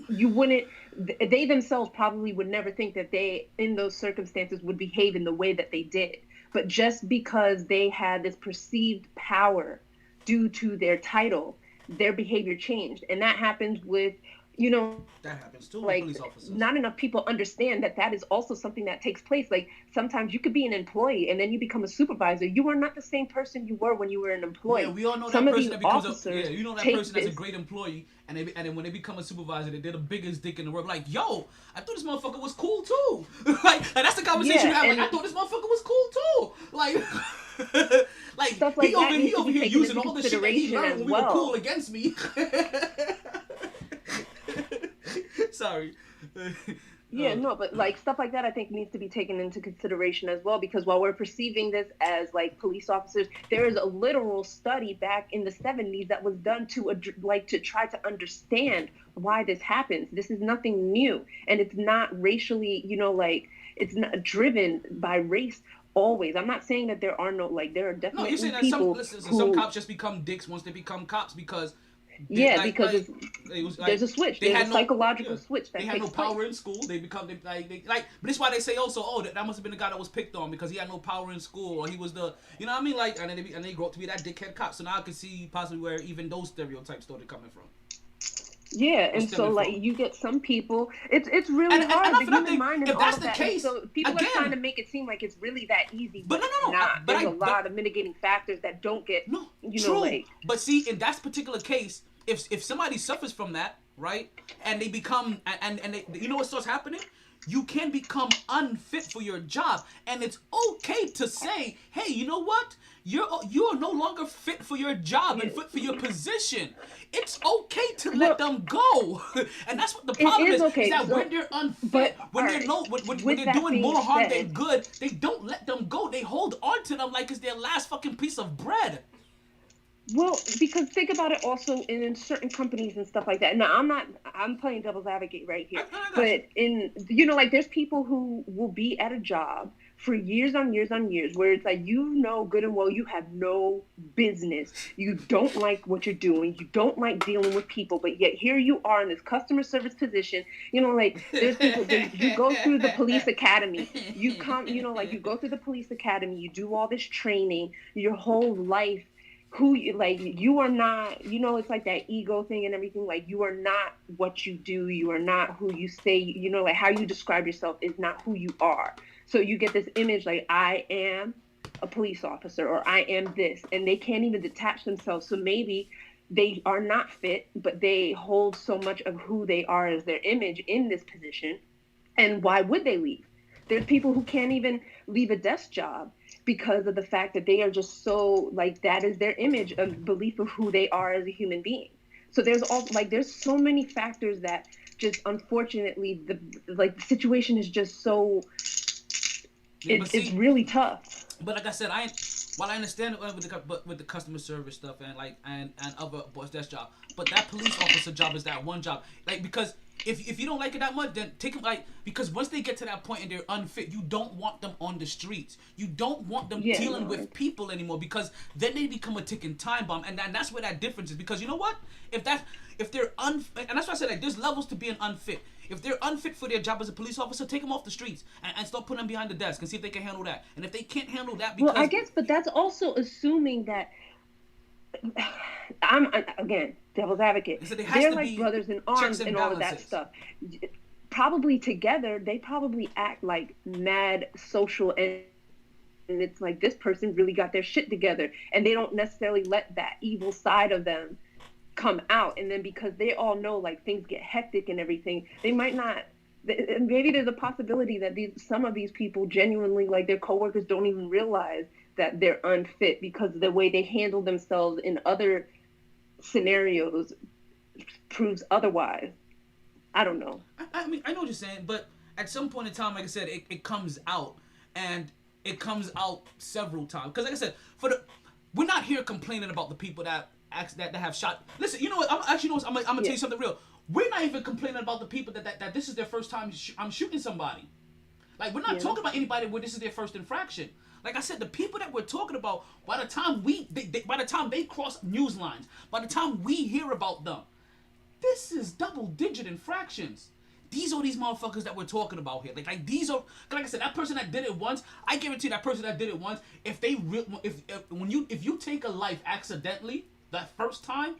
they themselves probably would never think that they in those circumstances would behave in the way that they did, but just because they had this perceived power due to their title, their behavior changed. And that happens with, you know, that happens too, like police officers. Not enough people understand that is also something that takes place. Like sometimes you could be an employee and then you become a supervisor. You are not the same person you were when you were an employee. Yeah, we all know Some that of person these that becomes officers you know that person that's a great employee, and then when they become a supervisor, they're the biggest dick in the world. Like, yo, I thought this motherfucker was cool too. like that's the conversation you have. Like, I thought this motherfucker was cool too. Like. like stuff like he over here using all the shit that he learned when we were cool against me. Sorry. Yeah, no, but like stuff like that I think needs to be taken into consideration as well, because while we're perceiving this as like police officers, there is a literal study back in the 70s that was done to try to understand why this happens. This is nothing new, and it's not racially, you know, like it's not driven by race always. I'm not saying that there are there are definitely no, you're saying that people some cops just become dicks once they become cops because there's a switch. There's a psychological switch that they takes had no power in school. They become but this is why they say also, that must have been the guy that was picked on because he had no power in school, or he was the, you know what I mean, like, and then they grow up to be that dickhead cop. So now I can see possibly where even those stereotypes started coming from. Yeah, and so like you get some people, it's really hard. The human mind and if all that's of the that. case, So people again, are trying to make it seem like it's really that easy, but no, not. There's a lot of mitigating factors that don't get But see, in that particular case, if somebody suffers from that, right, and they become and they, you know what starts happening? You can become unfit for your job, and it's okay to say, hey, you know what? You're no longer fit for your job and fit for your position. It's okay to let them go, and that's what the problem is. Okay. Is that when they're unfit, when they're doing more harm than good, they don't let them go. They hold on to them like it's their last fucking piece of bread. Well, because think about it also in certain companies and stuff like that. Now, I'm playing devil's advocate right here. But there's people who will be at a job for years on years on years where it's like, you know good and well you have no business. You don't like what you're doing. You don't like dealing with people, but yet here you are in this customer service position. You know, like there's people, you go through the police academy. You come, you go through the police academy. You do all this training. Your whole life. You are not, it's like that ego thing and everything. Like, you are not what you do. You are not who you say, how you describe yourself is not who you are. So you get this image like, I am a police officer or I am this, and they can't even detach themselves. So maybe they are not fit, but they hold so much of who they are as their image in this position. And why would they leave? There's people who can't even leave a desk job because of the fact that they are just so, that is their image of belief of who they are as a human being. So there's so many factors that just, unfortunately, the situation is just so, it's really tough. But like I said, while I understand it with the customer service stuff and other boss desk job, but that police officer job is that one job. Because if you don't like it that much, then take them, because once they get to that point and they're unfit, you don't want them on the streets. You don't want them dealing with people anymore, because then they become a ticking time bomb, and that's where that difference is. Because you know what? If they're unfit, and that's why I said there's levels to being unfit. If they're unfit for their job as a police officer, take them off the streets and start putting them behind the desk and see if they can handle that. And if they can't handle that, because I guess, but that's also assuming that I'm again devil's advocate. They're like brothers in arms and all of that stuff. Probably together, they probably act like mad social, and it's like this person really got their shit together, and they don't necessarily let that evil side of them come out. And then because they all know things get hectic and everything, they might not. Maybe there's a possibility that some of these people genuinely, their coworkers don't even realize that they're unfit because the way they handle themselves in other scenarios proves otherwise. I don't know. I mean, I know what you're saying, but at some point in time, like I said, it comes out, and it comes out several times. Because like I said, we're not here complaining about the people that have shot. Listen, you know what? I'm gonna tell you something real. We're not even complaining about the people that this is their first time I'm shooting somebody. Like, we're not talking about anybody where this is their first infraction. Like I said, the people that we're talking about, by the time they cross news lines, by the time we hear about them, this is double-digit infractions. These are these motherfuckers that we're talking about here. Like these are, like I said, that person that did it once, I guarantee that person that did it once, if you take a life accidentally that first time,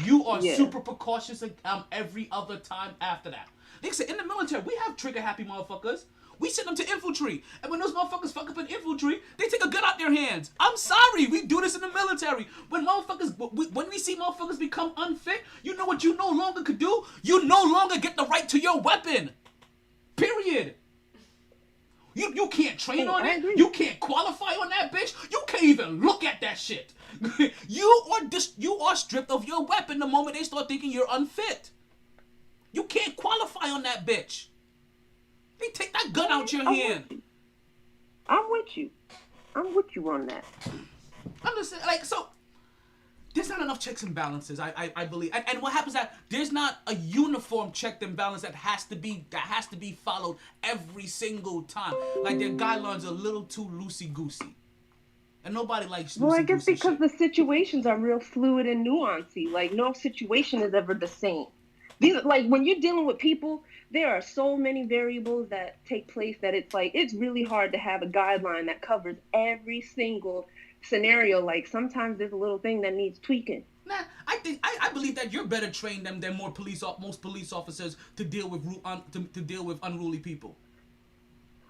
you are super precautious every other time after that. Like I said, in the military, we have trigger-happy motherfuckers. We send them to infantry. And when those motherfuckers fuck up in infantry, they take a gun out their hands. I'm sorry. We do this in the military. When we see motherfuckers become unfit, you know what you no longer could do? You no longer get the right to your weapon. Period. You can't train on it. You can't qualify on that bitch. You can't even look at that shit. You are stripped of your weapon the moment they start thinking you're unfit. You can't qualify on that bitch. They take that gun out your hand. I'm with you on that. I'm just saying, like, so there's not enough checks and balances, I believe. And what happens is that there's not a uniform check and balance that has to be followed every single time. Like, their guidelines are a little too loosey-goosey. And nobody likes loosey-goosey. Well, I guess because shit. the situations are real fluid and nuancey. Like, no situation is ever the same. Like, when you're dealing with people, there are so many variables that take place that it's really hard to have a guideline that covers every single scenario. Like, sometimes there's a little thing that needs tweaking. Nah, I believe that you're better trained than most police officers to deal with unruly people.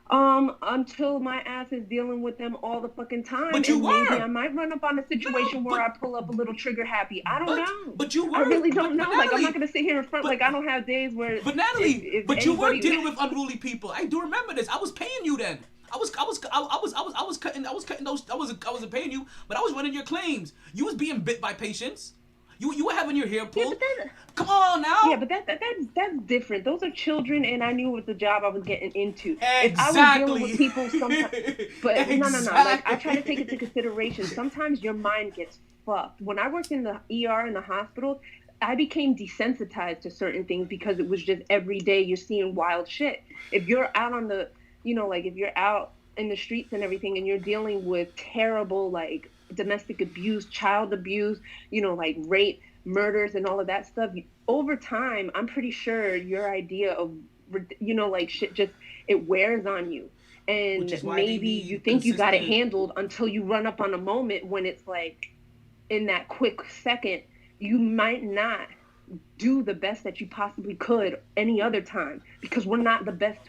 Until my ass is dealing with them all the fucking time. But you were. Maybe I might run up on a situation where I pull up a little trigger happy. I don't know. But you were. I really don't know. Natalie, like, I'm not gonna sit here in front. Like, I don't have days where. But Natalie, you were dealing with unruly people. I do remember this. I was paying you then. I was wasn't paying you, but I was running your claims. You was being bit by patients. You were having your hair pulled. Yeah, come on now. Yeah, but that's different. Those are children, and I knew it was the job I was getting into. Exactly. If I was dealing with people sometimes, but exactly. No. Like, I try to take it into consideration. Sometimes your mind gets fucked. When I worked in the ER in the hospital, I became desensitized to certain things because it was just every day you're seeing wild shit. If you're out on the, if you're out in the streets and everything, and you're dealing with terrible, like, domestic abuse, child abuse, like rape, murders, and all of that stuff, over time, I'm pretty sure your idea of, like, shit just, it wears on you. And maybe you think you got it handled until you run up on a moment when it's like, in that quick second, you might not do the best that you possibly could any other time, because we're not the best,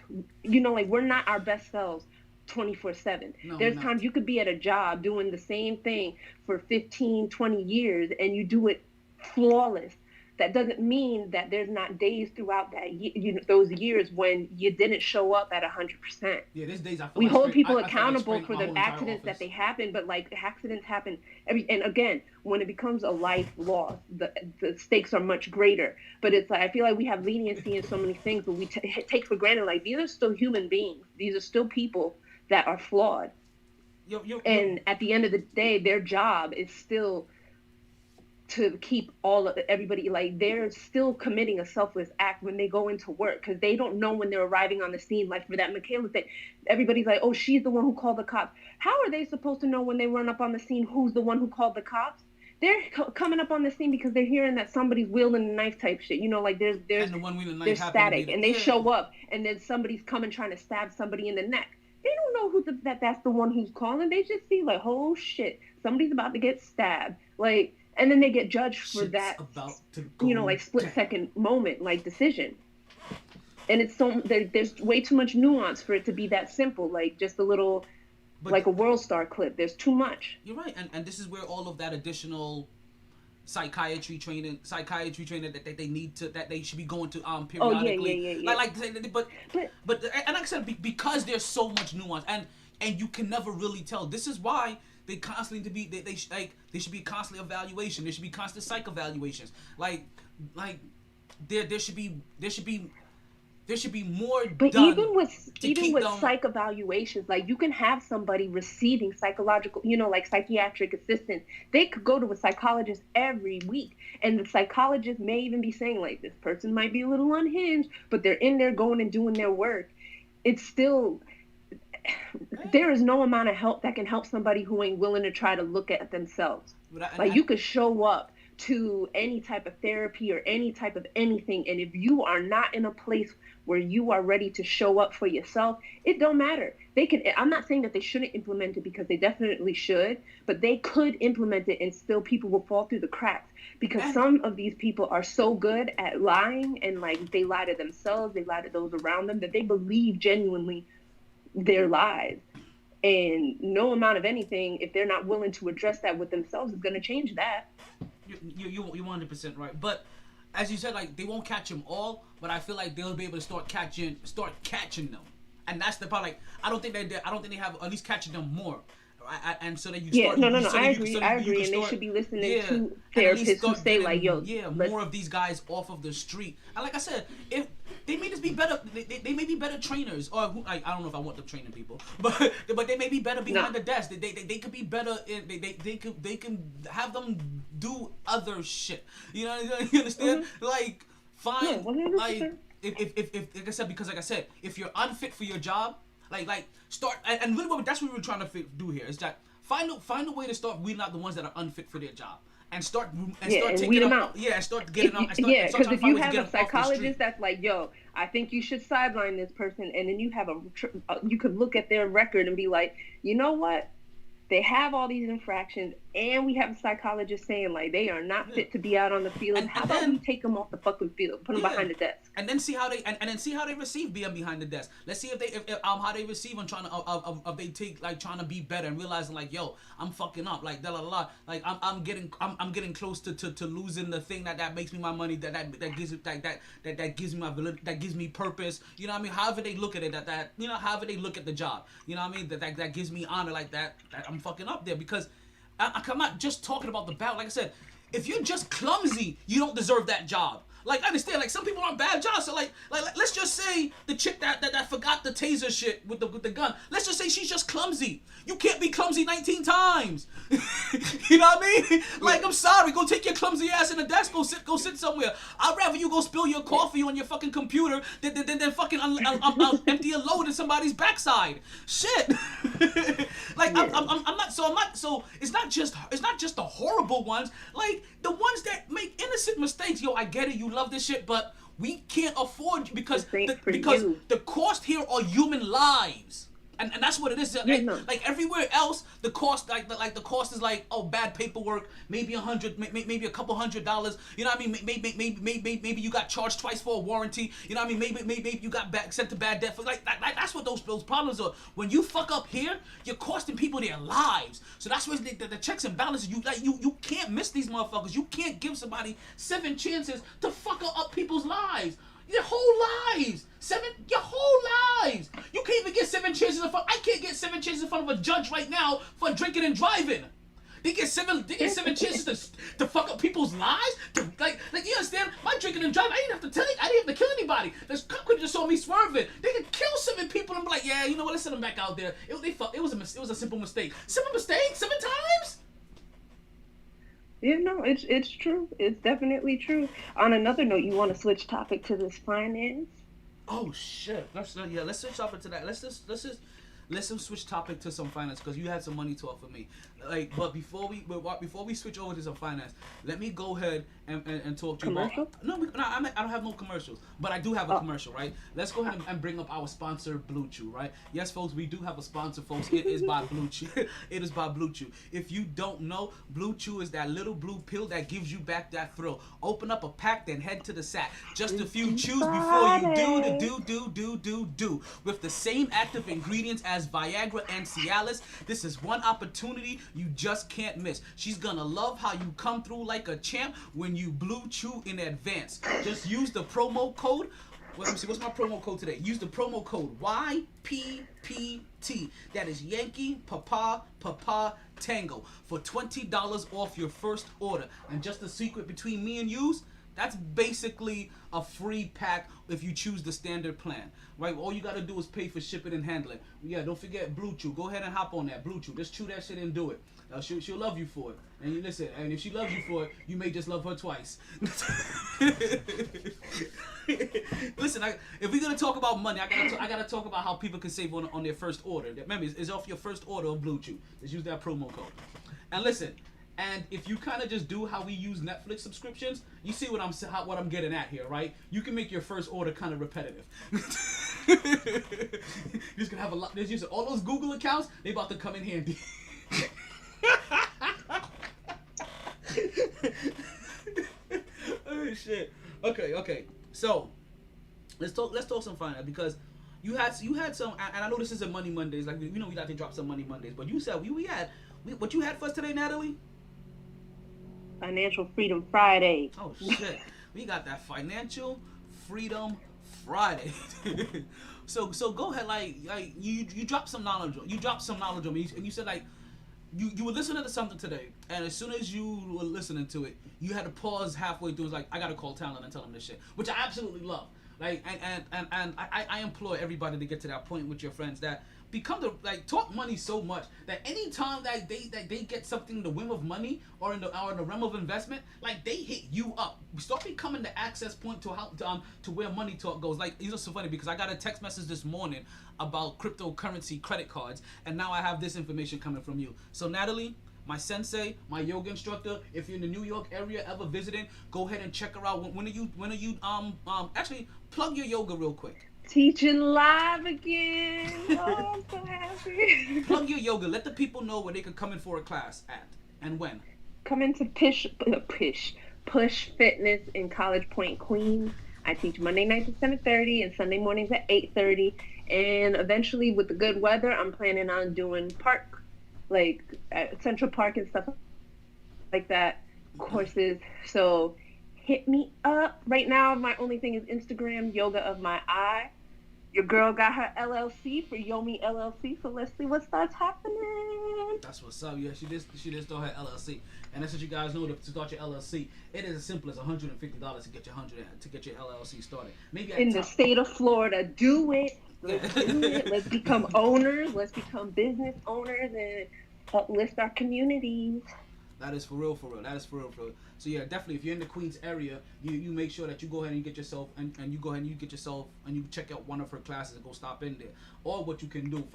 we're not our best selves 24/7. There's times you could be at a job doing the same thing for 15, 20 years and you do it flawless. That doesn't mean that there's not days throughout that those years when you didn't show up at 100%. Yeah, there's days we hold people accountable for the accidents that they happen, but like, accidents happen and again, when it becomes a life loss, the stakes are much greater. But it's like, I feel like we have leniency in so many things, but we take for granted, like, these are still human beings. These are still people that are flawed. And at the end of the day, their job is still to keep everybody, like, they're still committing a selfless act when they go into work, because they don't know when they're arriving on the scene. Like, for that Michaela thing, everybody's like, oh, she's the one who called the cops. How are they supposed to know when they run up on the scene who's the one who called the cops? They're coming up on the scene because they're hearing that somebody's wielding a knife type shit. Like, there's static, and they show up, and then somebody's coming trying to stab somebody in the neck. They don't know that's the one who's calling. They just see, like, oh shit, somebody's about to get stabbed. Like, and then they get judged for that, like, split second moment, like, decision. And it's there's way too much nuance for it to be that simple. Like, just a little, like a World Star clip. There's too much. You're right, and this is where all of that additional psychiatry training that they need to, that they should be going to periodically. But and like I said, because there's so much nuance, and you can never really tell. This is why they constantly to be they should be constantly evaluation. There should be constant psych evaluations. Like there should be more but done. even with psych evaluations, like you can have somebody receiving psychological, like psychiatric assistance. They could go to a psychologist every week, and the psychologist may even be saying like, this person might be a little unhinged, but they're in there going and doing their work. It's still, there is no amount of help that can help somebody who ain't willing to try to look at themselves. You could show up to any type of therapy or any type of anything, and if you are not in a place where you are ready to show up for yourself, it don't matter. I'm not saying that they shouldn't implement it, because they definitely should, but they could implement it and still people will fall through the cracks, because some of these people are so good at lying, and like they lie to themselves, they lie to those around them, that they believe genuinely their lies. And no amount of anything, if they're not willing to address that with themselves, is going to change that. You're 100% right. But as you said, like, they won't catch them all, but I feel like they'll be able to start catching them, and that's the part. Like, I don't think they have at least catching them more. And so that you start. I agree, and they should be listening to therapists who say like, "Yo, more of these guys off of the street." And like I said, if they may just be better, they may be better trainers, or I don't know if I want them training people, but they may be better behind the desk. They could be better. They can have them do other shit. You understand? Mm-hmm. Like, find 100%. like if like I said, because like I said, if you're unfit for your job. Like start, and really that's what we were trying to do here, is that find a way to start weeding out the ones that are unfit for their job, and start taking weed them out. Yeah, and start getting them out. Because if you have a psychologist that's like, yo, I think you should sideline this person, and then you have you could look at their record and be like, you know what? They have all these infractions, and we have a psychologist saying like they are not fit to be out on the field. How about we take them off the fucking field, put them behind the desk, and then see how they and then see how they receive being behind the desk. Let's see if how they receive on trying to they take like trying to be better and realizing like, yo, I'm fucking up, like like I'm getting close to losing the thing that makes me my money, that gives it that gives me my validity, that gives me purpose. You know what I mean? However they look at it, however they look at the job. You know what I mean? That gives me honor, like that I'm fucking up there, because I'm not just talking about the bad. Like I said, if you're just clumsy, you don't deserve that job. Like, I understand, like, some people are on bad jobs, so like let's just say the chick that forgot the taser shit with the gun, let's just say she's just clumsy. You can't be clumsy 19 times. You know what I mean? Like, I'm sorry, go take your clumsy ass in the desk, go sit somewhere. I'd rather you go spill your coffee on your fucking computer than fucking empty a load in somebody's backside. Shit. Like, I'm not so it's not just the horrible ones, like the ones that make innocent mistakes. Yo, I get it, you love this shit, but we can't afford you because the cost here are human lives. And that's what it is. Like everywhere else, the cost like the cost is like, oh, bad paperwork, maybe $100, maybe a couple $100. You know what I mean? Maybe you got charged twice for a warranty. You know what I mean? Maybe you got sent to bad debt. Like that's what those problems are. When you fuck up here, you're costing people their lives. So that's where the checks and balances. You can't miss these motherfuckers. You can't give somebody 7 chances to fuck up people's lives. Your whole lives. Your whole lives. You can't even get 7 chances in front. I can't get 7 chances in front of a judge right now for drinking and driving. They get 7 chances to fuck up people's lives. Like you understand? My drinking and driving, I didn't have to tell you. I didn't have to kill anybody. The cop could just saw me swerving. They could kill 7 people and be like, yeah, you know what? Let's send them back out there. It was a simple mistake. Simple mistake 7 times. Yeah, no, it's true. It's definitely true. On another note, you want to switch topic to this finance? Oh shit! Let's switch topic to that. Let's switch topic to some finance, because you had some money talk for me. Like, but before we switch over to some finance, let me go ahead and talk to you about. I don't have no commercials, but I do have a commercial, right? Let's go ahead and bring up our sponsor, Blue Chew, right? Yes, folks, we do have a sponsor, folks. It is by Blue Chew. It is by Blue Chew. If you don't know, Blue Chew is that little blue pill that gives you back that thrill. Open up a pack, then head to the sack. Just a few chews before you do. With the same active ingredients as Viagra and Cialis, this is one opportunity you just can't miss. She's gonna love how you come through like a champ when you Blue Chew in advance. Just use the promo code Let me see. What's my promo code today? Use the promo code YPPT. That is Yankee Papa Tango for $20 off your first order. And just a secret between me and yous, that's basically a free pack if you choose the standard plan, right? All you gotta do is pay for shipping and handling. Yeah, don't forget Blue Chew. Go ahead and hop on that Blue Chew. Just chew that shit and do it. She'll love you for it. And you listen. And if she loves you for it, you may just love her twice. Listen, if we're gonna talk about money, I gotta talk about how people can save on their first order. Remember, it's off your first order of Blue Chew. Just use that promo code. And listen. And if you kind of just do how we use Netflix subscriptions, you see what I'm getting at here, right? You can make your first order kind of repetitive. You're just gonna have a lot. There's just all those Google accounts. They about to come in handy. Oh shit. Okay. So let's talk some finance because you had some, and I know this isn't Money Mondays. Like we like to drop some Money Mondays, but you said what you had for us today, Natalie? Financial Freedom Friday. Oh shit, we got that Financial Freedom Friday. so go ahead, like you dropped some knowledge. You dropped some knowledge on me, and you said like you were listening to something today, and as soon as you were listening to it, you had to pause halfway through. It was like, I gotta call Talon and tell them this shit, which I absolutely love. Like and I implore everybody to get to that point with your friends that become talk money so much that anytime that they get something in the whim of money or in the realm of investment, like they hit you up. Start becoming the access point to where money talk goes. Like it's just so funny because I got a text message this morning about cryptocurrency credit cards, and now I have this information coming from you. So Natalie, my sensei, my yoga instructor, if you're in the New York area ever visiting, go ahead and check her out. When are you actually plug your yoga real quick. Teaching live again. Oh, I'm so happy. Plug your yoga. Let the people know where they can come in for a class at and when. Come into Push Fitness in College Point, Queens. I teach Monday nights at 7:30 and Sunday mornings at 8:30. And eventually, with the good weather, I'm planning on doing park, like at Central Park and stuff like that, courses. So hit me up. Right now, my only thing is Instagram, Yoga of My Eye. Your girl got her LLC for Yomi LLC, so let's see what starts happening. That's what's up. Yeah, she did start her LLC, and that's what you guys know to start your LLC. It is as simple as $150 to get your LLC started. Maybe in the state of Florida, do it. Let's do it. Let's become owners. Let's become business owners and uplift our communities. That is for real. That is for real. So yeah, definitely if you're in the Queens area, you make sure that you go ahead and you get yourself and you go ahead and you get yourself and you check out one of her classes and go stop in there. Or what you can do,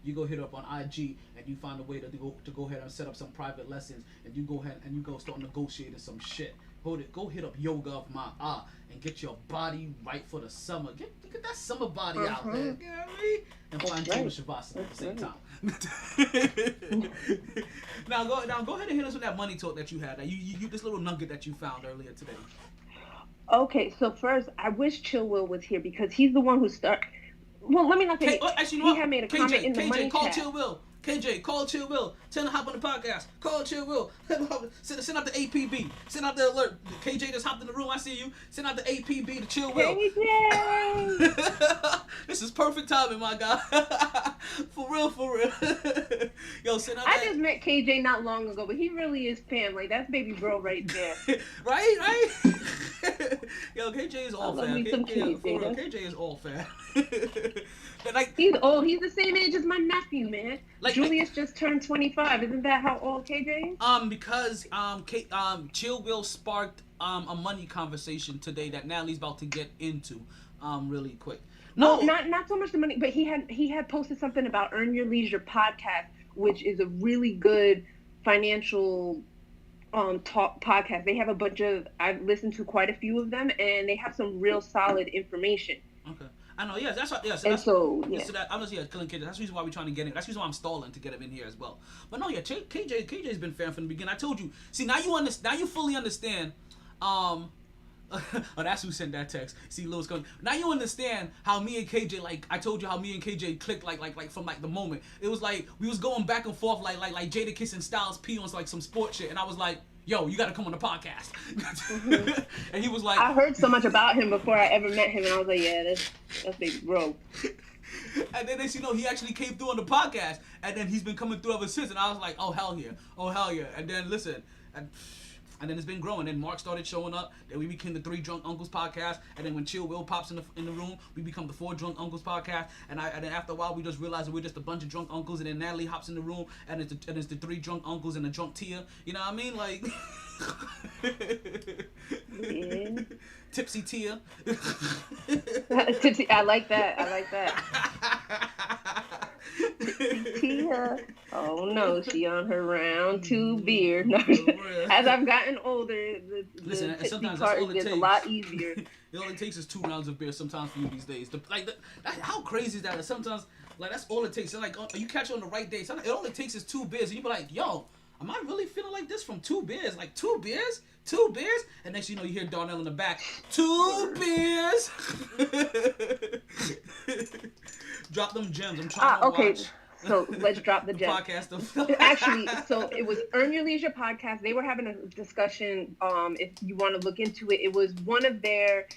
you go hit her up on IG and you find a way to go ahead and set up some private lessons and you go ahead and you go start negotiating some shit. Go hit up Yoga of My Eye and get your body right for the summer. Get that summer body out there. You know what I mean? And find Shavasana at the same time. Now go ahead and hit us with that money talk that you had. You this little nugget that you found earlier today. Okay, so first I wish Chill Will was here because he's the one who started. Well, let me not say. Actually, he had made a comment in the money call chat. Chill Will. KJ, call Chill Will. Tell him to hop on the podcast. Call Chill Will. Send out the APB. Send out the alert. KJ just hopped in the room. I see you. Send out the APB to Chill Will. KJ! This is perfect timing, my guy. For real. Yo, send out I just met KJ not long ago, but he really is family. That's baby bro right there. right? Yo, KJ is all fan. KJ is all fan. He's old. He's the same age as my nephew, man. Julius just turned 25. Isn't that how old KJ is? Because Chill Will sparked a money conversation today that Natalie's about to get into really quick. No, not so much the money, but he had posted something about Earn Your Leisure podcast, which is a really good financial talk podcast. They have a bunch of, I've listened to quite a few of them, and they have some real solid information. Okay. I know, yes, that's what, yes. And so, yeah. So that, honestly, yeah, killing KJ. That's the reason why we're trying to get in. That's the reason why I'm stalling to get him in here as well. But no, yeah, KJ's been fan from the beginning. I told you. See, now you understand. Now you fully understand. Oh, that's who sent that text. See, Lewis going. Now you understand how me and KJ, like I told you, how me and KJ clicked, like from like the moment. It was like we was going back and forth, like Jada Kiss and Styles P on like some sport shit, and I was like, yo, you got to come on the podcast. And he was like, I heard so much about him before I ever met him, and I was like, yeah, that's big bro. And then next you know, he actually came through on the podcast, and then he's been coming through ever since. And I was like, oh hell yeah. And then listen, and then it's been growing. Then Mark started showing up. Then we became the 3 Drunk Uncles podcast. And then when Chill Will pops in the room, we become the 4 Drunk Uncles podcast. And then after a while, we just realized that we're just a bunch of drunk uncles. And then Natalie hops in the room, and it's the 3 Drunk Uncles and the Drunk Tia. You know what I mean? Like, Yeah. Tipsy Tia. Tipsy, I like that. Tia. Oh no, she on her round 2 beer. No. As I've gotten older, the Listen, tipsy sometimes part that's all it gets takes. a lot easier. All it takes is 2 rounds of beer sometimes for you these days. How crazy is that? That sometimes, like, that's all it takes. Like, you catch it on the right day. Sometimes all it takes is 2 beers, and you be like, yo, am I really feeling like this from 2 beers? Like, 2 beers? 2 beers? And next you know, you hear Darnell in the back, 2 beers? Drop them gems. I'm trying to watch. So let's drop the gem. Podcast of Actually, so it was Earn Your Leisure podcast. They were having a discussion. If you want to look into it, it was one of their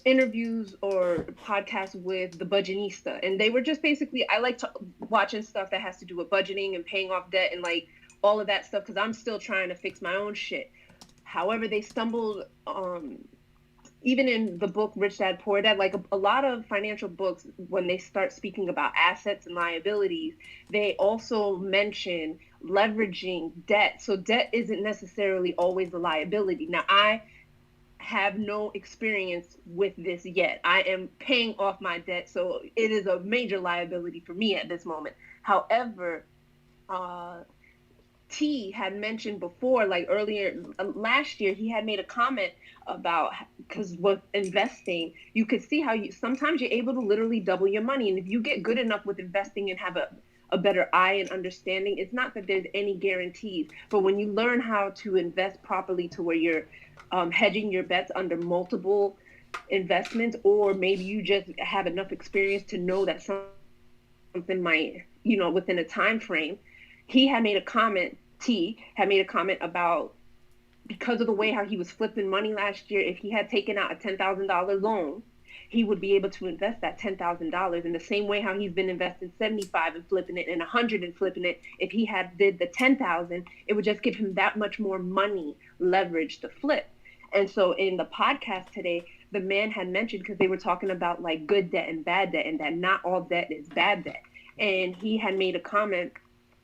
interviews or podcasts with the Budgetista, and they were just basically. I like watching stuff that has to do with budgeting and paying off debt and like all of that stuff because I'm still trying to fix my own shit. However, they stumbled. Even in the book Rich Dad Poor Dad, like a lot of financial books, when they start speaking about assets and liabilities, they also mention leveraging debt. So debt isn't necessarily always a liability. Now, I have no experience with this yet. I am paying off my debt, so it is a major liability for me at this moment. However, T had mentioned before, like earlier last year, he had made a comment about, because with investing, you could see how sometimes you're able to literally double your money. And if you get good enough with investing and have a better eye and understanding, it's not that there's any guarantees, but when you learn how to invest properly to where you're hedging your bets under multiple investments, or maybe you just have enough experience to know that something might, within a time frame. He had made a comment, T had made a comment about, because of the way how he was flipping money last year, if he had taken out a $10,000 loan, he would be able to invest that $10,000 in the same way how he's been investing 75 and flipping it and 100 and flipping it. If he had did the 10,000, it would just give him that much more money leverage to flip. And so in the podcast today, the man had mentioned, because they were talking about like good debt and bad debt, and that not all debt is bad debt. And he had made a comment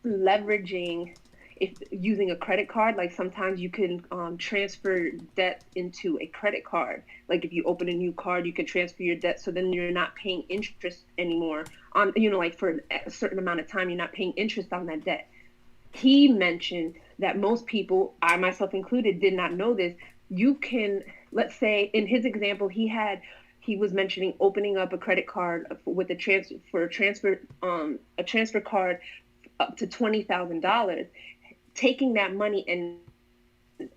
leveraging, if using a credit card, like sometimes you can transfer debt into a credit card. Like if you open a new card, you can transfer your debt, so then you're not paying interest anymore on, like for a certain amount of time, you're not paying interest on that debt. He mentioned that most people, I myself included, did not know this. You can, let's say in his example, he was mentioning opening up a credit card with a transfer card up to $20,000, taking that money and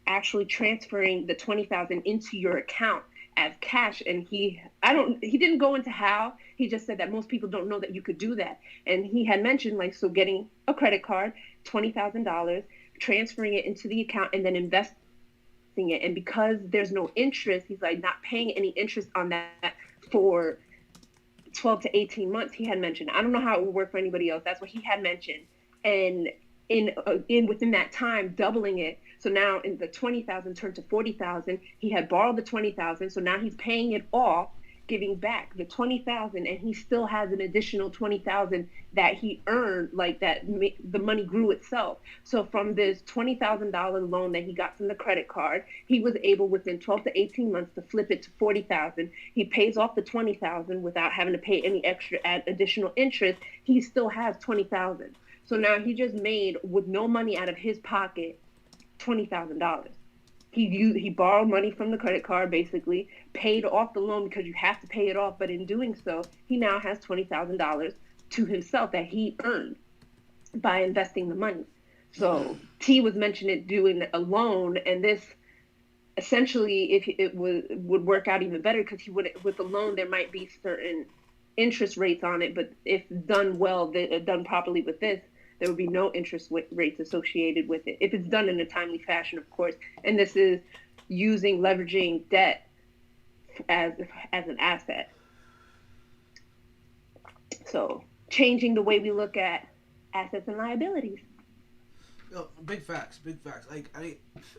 actually transferring the $20,000 into your account as cash. And he didn't go into how. He just said that most people don't know that you could do that. And he had mentioned, like, so getting a credit card, $20,000, transferring it into the account, and then investing it. And because there's no interest, he's like not paying any interest on that for 12 to 18 months, he had mentioned. I don't know how it would work for anybody else. That's what he had mentioned. And in within that time, doubling it. So now in the 20,000 turned to 40,000. He had borrowed the 20,000. So now he's paying it off, giving back the 20,000, and he still has an additional 20,000 that he earned, like that the money grew itself. So from this $20,000 loan that he got from the credit card, he was able within 12 to 18 months to flip it to 40,000. He pays off the 20,000 without having to pay any extra additional interest. He still has 20,000. So now he just made, with no money out of his pocket, $20,000. He borrowed money from the credit card, basically, paid off the loan because you have to pay it off. But in doing so, he now has $20,000 to himself that he earned by investing the money. So T was mentioning doing a loan, and this essentially, if it would work out even better, because he would, with the loan, there might be certain interest rates on it. But if done well, done properly with this, there would be no interest rates associated with it if it's done in a timely fashion, of course. And this is leveraging debt as an asset. So changing the way we look at assets and liabilities. Yo, big facts. Like,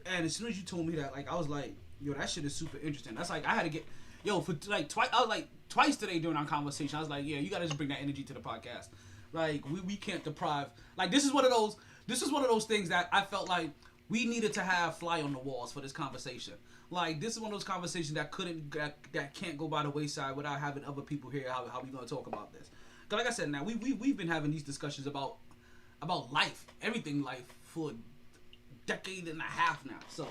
and as soon as you told me that, like, I was like, yo, that shit is super interesting. That's like, I had to get, yo, for like twice. I was like twice today during our conversation. I was like, yeah, you gotta just bring that energy to the podcast. Like, we can't deprive. Like, this is one of those things that I felt like we needed to have fly on the walls for this conversation. Like, this is one of those conversations that can't go by the wayside without having other people hear how we gonna talk about this. Cause like I said, now we've been having these discussions about life, everything life, for a decade and a half now. So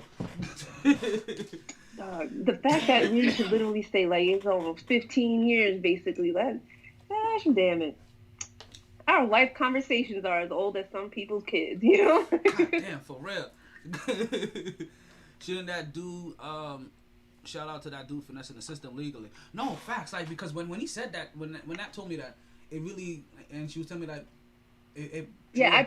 the fact that we could literally say like it's almost 15 years basically, gosh damn it. Our life conversations are as old as some people's kids, you know? God damn, for real. Shouldn't that dude, shout out to that dude finessing the system legally. No, facts, like, because when he said that, when Nat told me that, it really, and she was telling me that, I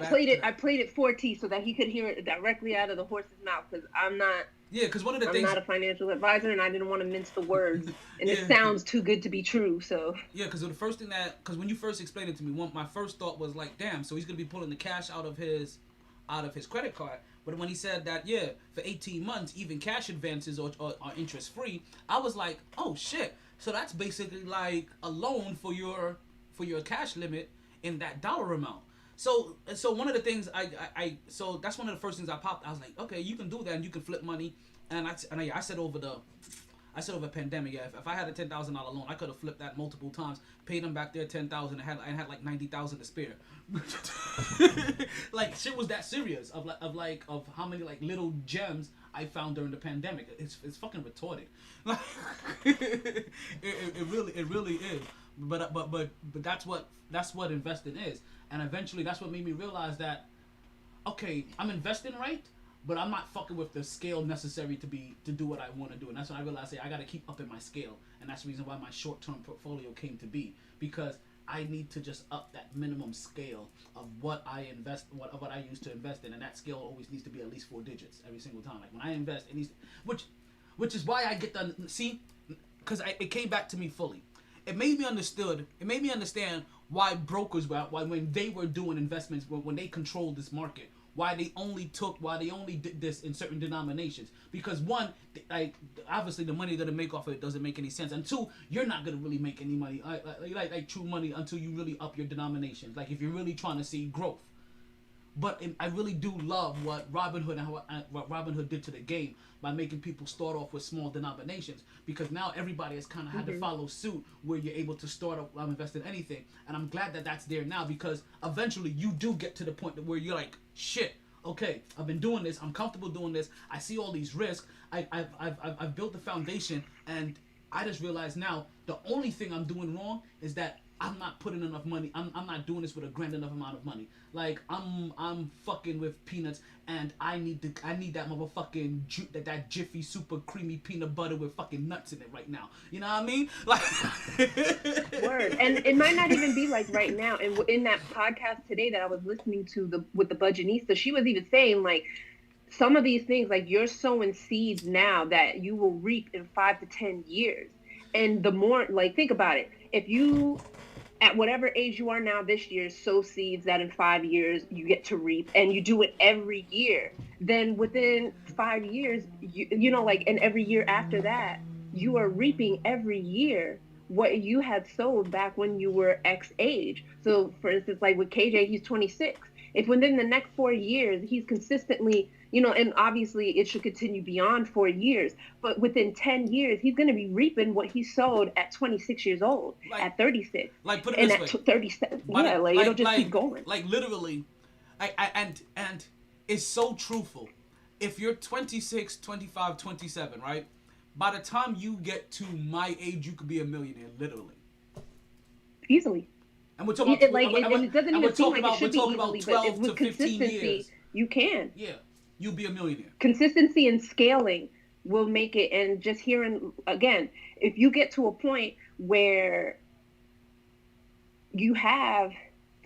played it for T so that he could hear it directly out of the horse's mouth, because I'm not a financial advisor, and I didn't want to mince the words, and it sounds too good to be true. So because the first thing because when you first explained it to me, my first thought was like, damn, so he's gonna be pulling the cash out of his credit card. But when he said that, for 18 months, even cash advances are interest free, I was like, oh shit, so that's basically like a loan for your cash limit in that dollar amount. So one of the things so that's one of the first things I popped. I was like, okay, you can do that and you can flip money. And I said over pandemic, if I had a $10,000 loan, I could have flipped that multiple times, paid them back their $10,000, and had like $90,000 to spare. Like, shit was that serious of how many like little gems I found during the pandemic. It's fucking retarded. Like, it really is. But that's what investing is. And eventually that's what made me realize that, okay, I'm investing right, but I'm not fucking with the scale necessary to do what I want to do. And that's when I realized, I got to keep upping my scale. And that's the reason why my short-term portfolio came to be, because I need to just up that minimum scale of what I invest, what I use to invest in. And that scale always needs to be at least 4 digits every single time. Like, when I invest, it needs to, which is why I get the, see, because it came back to me fully. It made me understand why brokers, why when they were doing investments, when they controlled this market, why they only did this in certain denominations. Because one, like, obviously the money they're gonna make off of it doesn't make any sense, and two, you're not gonna really make any money, like true money, until you really up your denominations. Like, if you're really trying to see growth. But I really do love what Robinhood did to the game by making people start off with small denominations, because now everybody has kind of had to follow suit, where you're able to start up invest in anything. And I'm glad that that's there now, because eventually you do get to the point where you're like, shit, okay, I've been doing this, I'm comfortable doing this, I see all these risks, I've built the foundation, and I just realized now the only thing I'm doing wrong is that I'm not putting enough money. I'm not doing this with a grand enough amount of money. Like, I'm fucking with peanuts, and I need that motherfucking that Jiffy super creamy peanut butter with fucking nuts in it right now. You know what I mean? Like, word. And it might not even be like right now. And in that podcast today that I was listening to with the Budgetnista, she was even saying, like, some of these things, like, you're sowing seeds now that you will reap in 5 to 10 years. And the more, like, think about it. If you, at whatever age you are now this year, sow seeds that in 5 years you get to reap, and you do it every year, then within 5 years, you know, like, and every year after that, you are reaping every year what you had sowed back when you were X age. So, for instance, like with KJ, he's 26. If within the next 4 years, he's consistently, you know, and obviously it should continue beyond 4 years, but within 10 years, he's going to be reaping what he sowed at 26 years old, like, at 36. Like, put it this way. And at 37, yeah, like, it'll just keep going. Like, literally, and it's so truthful. If you're 26, 25, 27, right? By the time you get to my age, you could be a millionaire, literally. Easily. And we're talking about, and it doesn't even seem like it should be easily, 12 but with to 15 consistency, years. you can. Yeah, you'll be a millionaire. Consistency and scaling will make it. And just hearing, again, if you get to a point where you have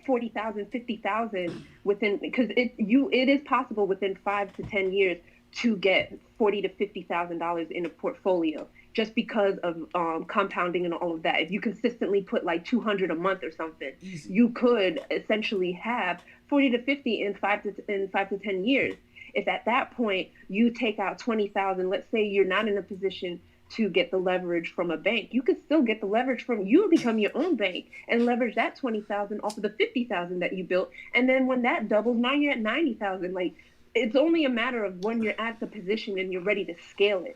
40,000, 50,000 within, because it is possible within 5 to 10 years to get $40,000 to $50,000 in a portfolio, just because of compounding and all of that. If you consistently put like 200 a month or something, Easy. you could essentially have 40 to 50 in 5 to 10 years. If at that point you take out 20,000, let's say you're not in a position to get the leverage from a bank, you could still get the leverage from, you become your own bank and leverage that 20,000 off of the 50,000 that you built. And then when that doubles, now you're at 90,000. Like, it's only a matter of when you're at the position and you're ready to scale it.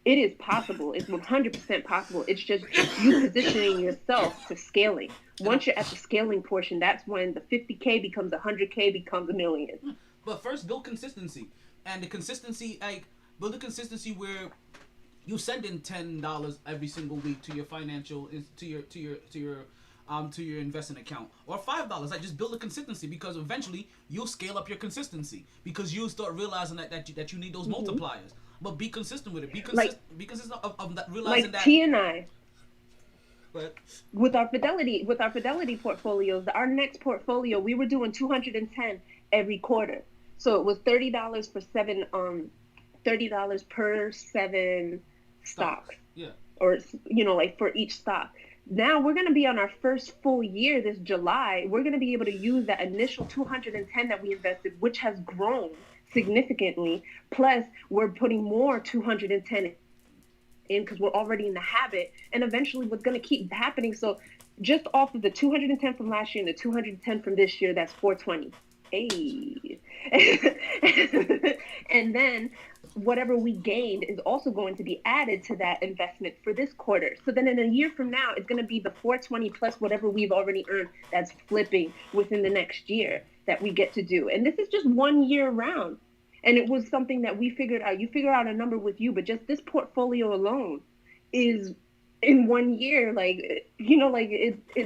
It is possible. It's 100% possible. It's just you positioning yourself to scaling. Once you're at the scaling portion, that's when the 50K becomes 100K, becomes $1 million. But first, build consistency, and the consistency, like, build a consistency where you send in $10 every single week to your financial, to your investment account, or $5. Like, just build a consistency, because eventually you'll scale up your consistency, because you'll start realizing that you need those multipliers. But be consistent with it. Be consistent of that, realizing like that. T and I. But with our fidelity portfolios, our next portfolio, we were doing 210 every quarter. So it was $30 for $30 per 7 stocks. Yeah. Or, like for each stock. Now we're going to be on our first full year this July. We're going to be able to use that initial 210 that we invested, which has grown significantly. Plus, we're putting more 210 in because we're already in the habit. And eventually what's going to keep happening. So just off of the 210 from last year and the 210 from this year, that's 420. Hey. And then whatever we gained is also going to be added to that investment for this quarter. So then in a year from now, it's going to be the 420 plus whatever we've already earned that's flipping within the next year that we get to do. And this is just 1 year round. And it was something that we figured out. You figure out a number with you, but just this portfolio alone is in 1 year,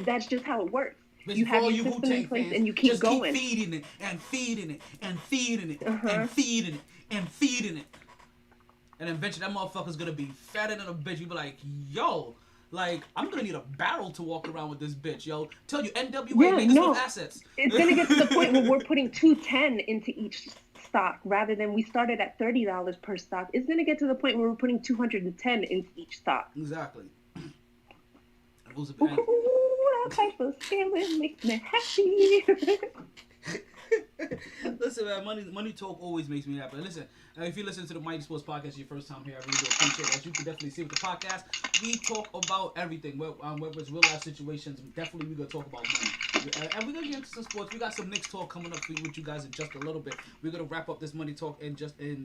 that's just how it works. But you have all your you system in place fans, and you keep just going. Keep feeding it and feeding it and feeding it and feeding it and feeding it. And eventually that motherfucker's gonna be fatter than a bitch. You be like, yo, like, I'm gonna need a barrel to walk around with this bitch, yo. Tell you, NWA niggas with assets. It's gonna get to the point where we're putting 210 into each stock rather than we started at $30 per stock. It's gonna get to the point where we're putting 210 into each stock. Exactly. That type of scaling makes me happy. Listen, man, money talk always makes me happy. Listen, if you listen to the MyT Sports Podcast your first time here, I really do appreciate it. As you can definitely see with the podcast, we talk about everything, whether it's real life situations. Definitely, we're gonna talk about money, and we're gonna get into some sports. We got some Knicks talk coming up for you, with you guys in just a little bit. We're gonna wrap up this money talk in just a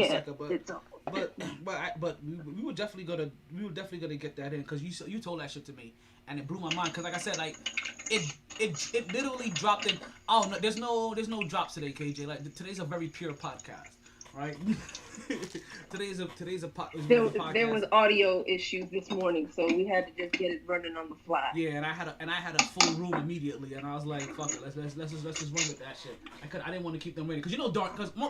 second, but we were definitely gonna get that in, because you told that shit to me, and it blew my mind, because like I said, like it literally dropped in. Oh no, there's no drops today, KJ. Like, today's a very pure podcast, right? today's a podcast. There was audio issues this morning, so we had to just get it running on the fly. Yeah, and I had a full room immediately, and I was like, fuck it, let's just run with that shit. I didn't want to keep them waiting, because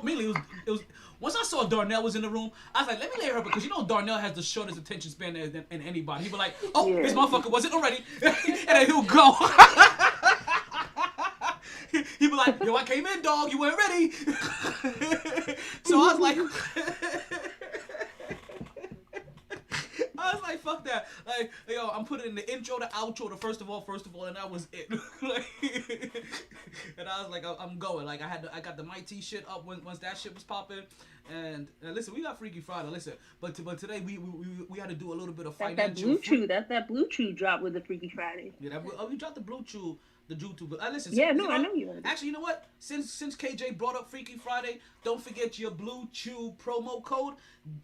mainly it was once I saw Darnell was in the room, I was like, let me lay her up, because Darnell has the shortest attention span than anybody. He'd be like, oh, this motherfucker wasn't already, and then he'll go. He'd be like, yo, I came in, dog, you weren't ready. So I was like, fuck that. Like, yo, I'm putting in the intro, the outro, the first of all, and that was it. And I was like, I'm going. Like, I got the MyT shit up once that shit was popping. And listen, we got Freaky Friday. Listen, but today we had to do a little bit of financial. That's that Blue Chew drop with the Freaky Friday. Yeah, we dropped the Blue Chew. The YouTube, but listen. Yeah, no, I know you heard it. Actually, you know what? Since KJ brought up Freaky Friday, don't forget your Blue Chew promo code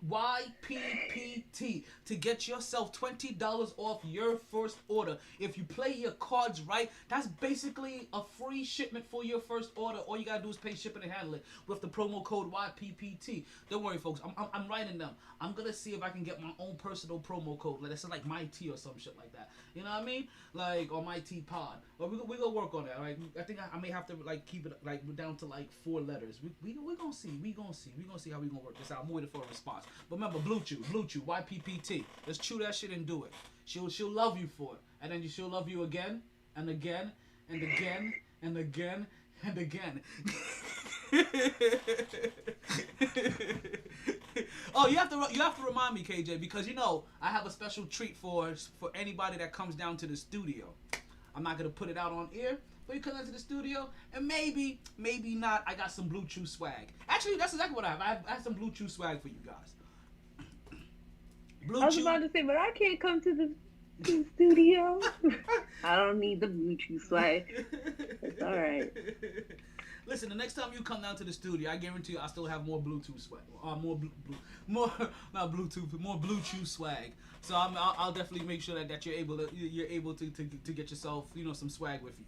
YPPT to get yourself $20 off your first order. If you play your cards right, that's basically a free shipment for your first order. All you gotta do is pay shipping and handling with the promo code YPPT. Don't worry, folks. I'm writing them. I'm gonna see if I can get my own personal promo code. Like, it's like MyT or some shit like that. You know what I mean? Like, or MyT Pod. But we gonna work on that. Right? I think I may have to like keep it like down to like 4 letters. We gonna see. We gonna see how we gonna work this out. I'm waiting for a response. But remember, Blue Chew, YPPT. Let's chew that shit and do it. She'll love you for it, and then she'll love you again and again and again and again and again. Oh, you have to remind me, KJ, because you know I have a special treat for anybody that comes down to the studio. I'm not gonna put it out on air, but you come down to the studio, and maybe not. I got some Blue Chew swag. Actually, that's exactly what I have. I have some Blue Chew swag for you guys. I was about to say, but I can't come to the studio. I don't need the Blue Chew swag. It's all right. Listen, the next time you come down to the studio, I guarantee you I still have more Bluetooth swag, more Blue Chew swag. So I'll definitely make sure that you're able to get yourself, you know, some swag with you.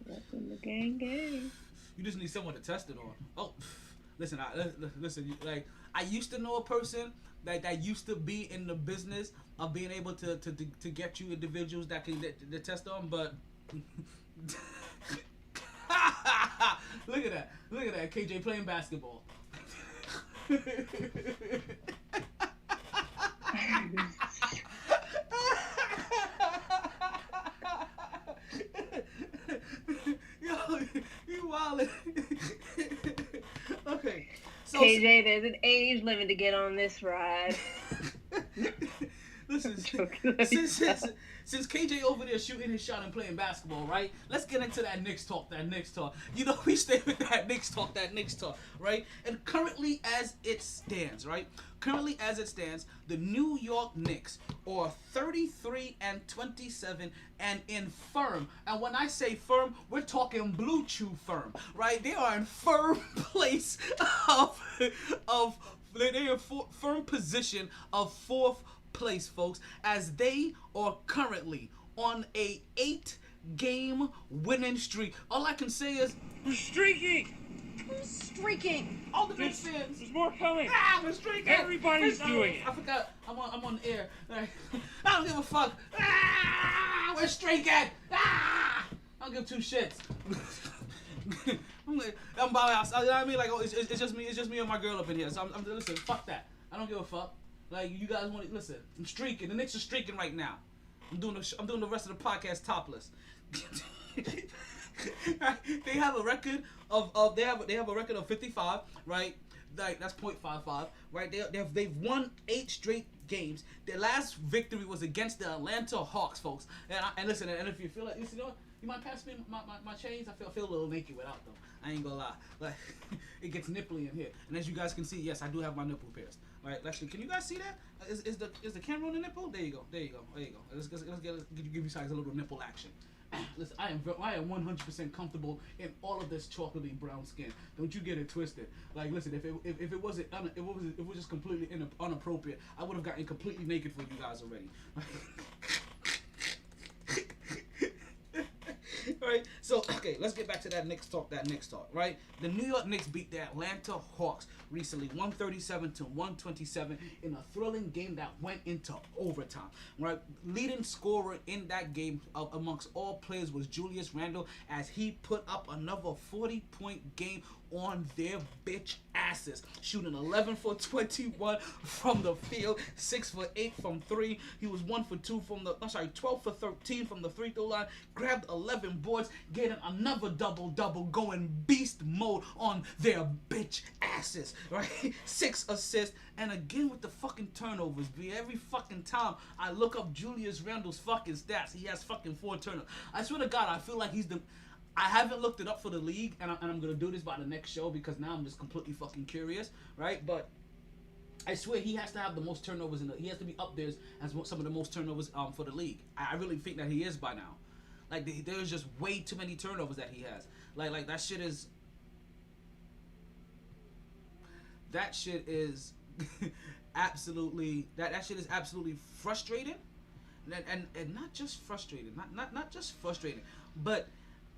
That's in the gang. You just need someone to test it on. Oh, listen, listen. Like, I used to know a person that used to be in the business of being able to get you individuals that can test on, but. Look at that, KJ playing basketball. Yo, you wildin'. Okay, so KJ, there's an age limit to get on this ride. Listen, since KJ over there shooting his shot and playing basketball, right? Let's get into that Knicks talk. You know, we stay with that Knicks talk, right? And currently as it stands, the New York Knicks are 33-27 and infirm. And when I say firm, we're talking Blue Chew firm, right? They are in firm place they're in firm position of fourth place, folks, as they are currently on a 8-game winning streak. All I can say is We're streaking! Who's streaking? all the Knicks fans. There's more coming! We're streaking. Everybody's doing it. I forgot. I'm on air. I don't give a fuck. We're streaking. I don't give two shits. I'm by myself. You know what I mean? Like, it's just me and my girl up in here. So I'm listen. Fuck that. I don't give a fuck. Like, you guys want to listen? I'm streaking. The Knicks are streaking right now. I'm doing the rest of the podcast topless. They have a record of they have a record of 55, right? Like, that's .55, right? They've won 8 straight games. Their last victory was against the Atlanta Hawks, folks. And listen, and if you feel like, you know what? You might pass me my chains. I feel a little naked without them. I ain't gonna lie. Like, it gets nipply in here. And as you guys can see, yes, I do have my nipple pierced. All right, actually, can you guys see that? Is the camera on the nipple? There you go. Let's give you guys a little nipple action. Listen, I am 100% comfortable in all of this chocolatey brown skin. Don't you get it twisted. Like, listen, if it was just completely inappropriate, I would have gotten completely naked for you guys already. Right, so okay, let's get back to that Knicks talk, right? The New York Knicks beat the Atlanta Hawks recently, 137-127, in a thrilling game that went into overtime, right? Leading scorer in that game amongst all players was Julius Randle, as he put up another 40-point game on their bitch asses, shooting 11 for 21 from the field, 6 for 8 from 3. He was 1 for 2 from 12 for 13 from the free throw line, grabbed 11 boards, getting another double-double, going beast mode on their bitch asses, right? 6 assists, and again with the fucking turnovers, B. Every fucking time I look up Julius Randle's fucking stats, he has fucking 4 turnovers. I swear to God, I feel like he's the... I haven't looked it up for the league, and I'm going to do this by the next show because now I'm just completely fucking curious, right? But I swear he has to have the most turnovers he has to be up there as some of the most turnovers for the league. I really think that he is by now. Like, there's just way too many turnovers that he has. Like that shit is absolutely that shit is absolutely frustrating. And not just frustrating, not just frustrating, but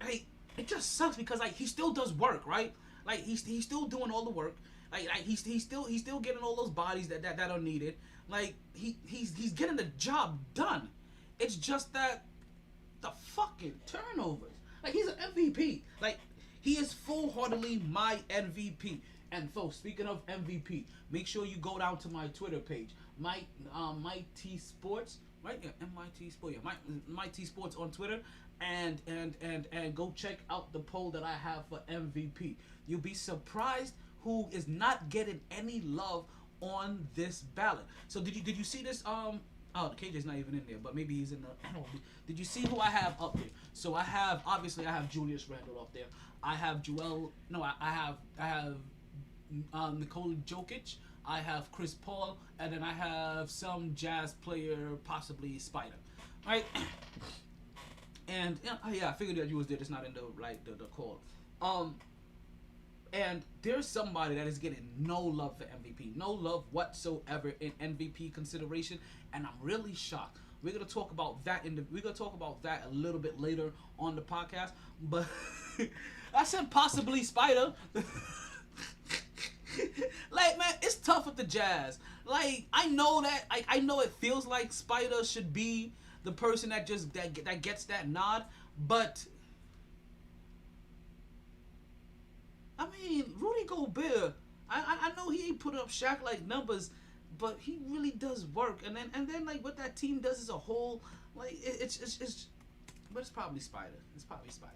hey, it just sucks because like he still does work, right? Like he's still doing all the work. Like he's still getting all those bodies that are needed. Like he's getting the job done. It's just that the fucking turnovers. Like, he's an MVP. Like, he is full-heartedly my MVP. And folks, speaking of MVP, make sure you go down to my Twitter page, MyT Sports, right? Yeah, MyT Sports. Yeah, MyT Sports on Twitter, and go check out the poll that I have for MVP. You'll be surprised who is not getting any love on this ballot. So did you see this? Oh, KJ's not even in there, but maybe he's in the. I don't know. Did you see who I have up there? So I have Julius Randle up there. I have Joel. No, I have Nikola Jokic. I have Chris Paul, and then I have some Jazz player, possibly Spider, right? And yeah, I figured that you was there. It's not in the call. And there's somebody that is getting no love for MVP, no love whatsoever in MVP consideration, and I'm really shocked. We're gonna talk about that a little bit later on the podcast. But I said possibly Spider. Like, man, it's tough with the Jazz. Like, I know it feels like Spider should be the person that gets that nod, but I mean, Rudy Gobert, I know he ain't put up Shaq-like numbers, but he really does work. And then like what that team does as a whole, like it's but it's probably Spider. It's probably Spider.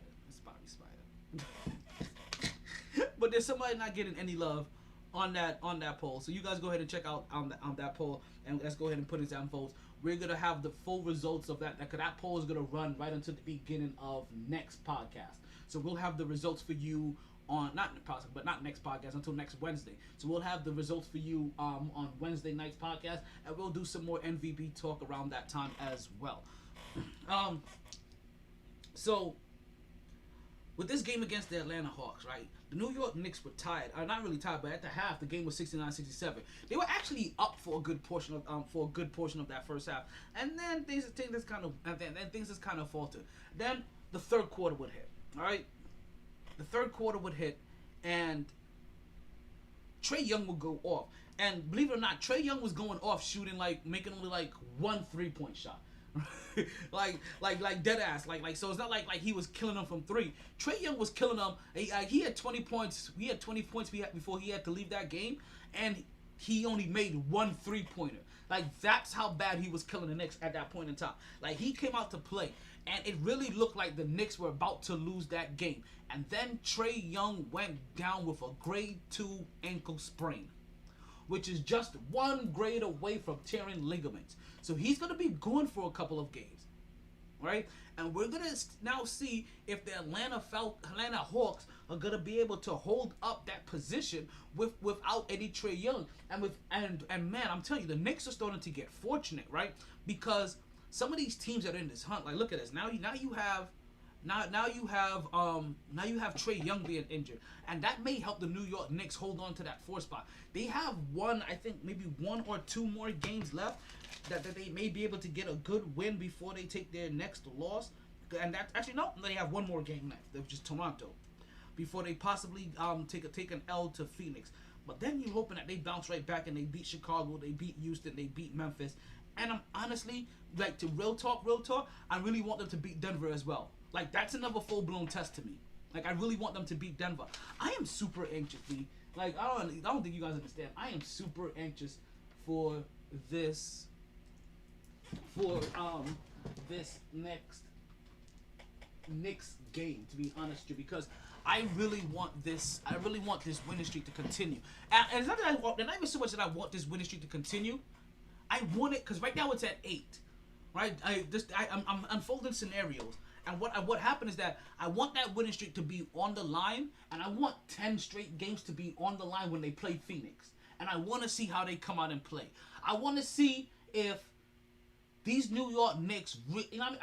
But there's somebody not getting any love on that poll. So you guys go ahead and check out on that poll, and let's go ahead and put in some votes. We're gonna have the full results of that. That poll is gonna run right until the beginning of next podcast. So we'll have the results for you on not next podcast until next Wednesday. So we'll have the results for you on Wednesday night's podcast, and we'll do some more MVP talk around that time as well. So with this game against the Atlanta Hawks, right? The New York Knicks were tied. Not really tied, but at the half, the game was 69-67. They were actually up for a good portion of that first half, and then things just kind of faltered. Then the third quarter would hit. All right, the third quarter would hit, and Trae Young would go off. And believe it or not, Trae Young was going off shooting making only one 3-point shot. like dead ass, so it's not like he was killing them from three. Trae Young was killing them. He had 20 points. He had 20 points before he had to leave that game, and he only made one 3-pointer. That's how bad he was killing the Knicks at that point in time. He came out to play, and it really looked like the Knicks were about to lose that game. And then Trae Young went down with a grade 2 ankle sprain, which is just 1 grade away from tearing ligaments. So he's going to be gone for a couple of games, right? And we're going to now see if the Atlanta Hawks are going to be able to hold up that position without any Trae Young. And man, I'm telling you, the Knicks are starting to get fortunate, right? Because some of these teams that are in this hunt, look at this. Now you have Trae Young being injured, and that may help the New York Knicks hold on to that 4 spot. They have maybe 1 or 2 more games left that they may be able to get a good win before they take their next loss. And that's actually no, they have 1 more game left, which is Toronto, before they possibly take an L to Phoenix. But then you're hoping that they bounce right back and they beat Chicago, they beat Houston, they beat Memphis. And I'm honestly, to real talk, I really want them to beat Denver as well. That's another full-blown test to me. I really want them to beat Denver. I am super anxious, B. I don't think you guys understand. I am super anxious for this next Knicks game, to be honest with you, because I really want this winning streak to continue. And it's not that not even so much that I want this winning streak to continue. I want it because right now it's at 8. Right? I'm unfolding scenarios. And what happened is that I want that winning streak to be on the line, and I want 10 straight games to be on the line when they play Phoenix. And I want to see how they come out and play. I want to see if these New York Knicks, I'm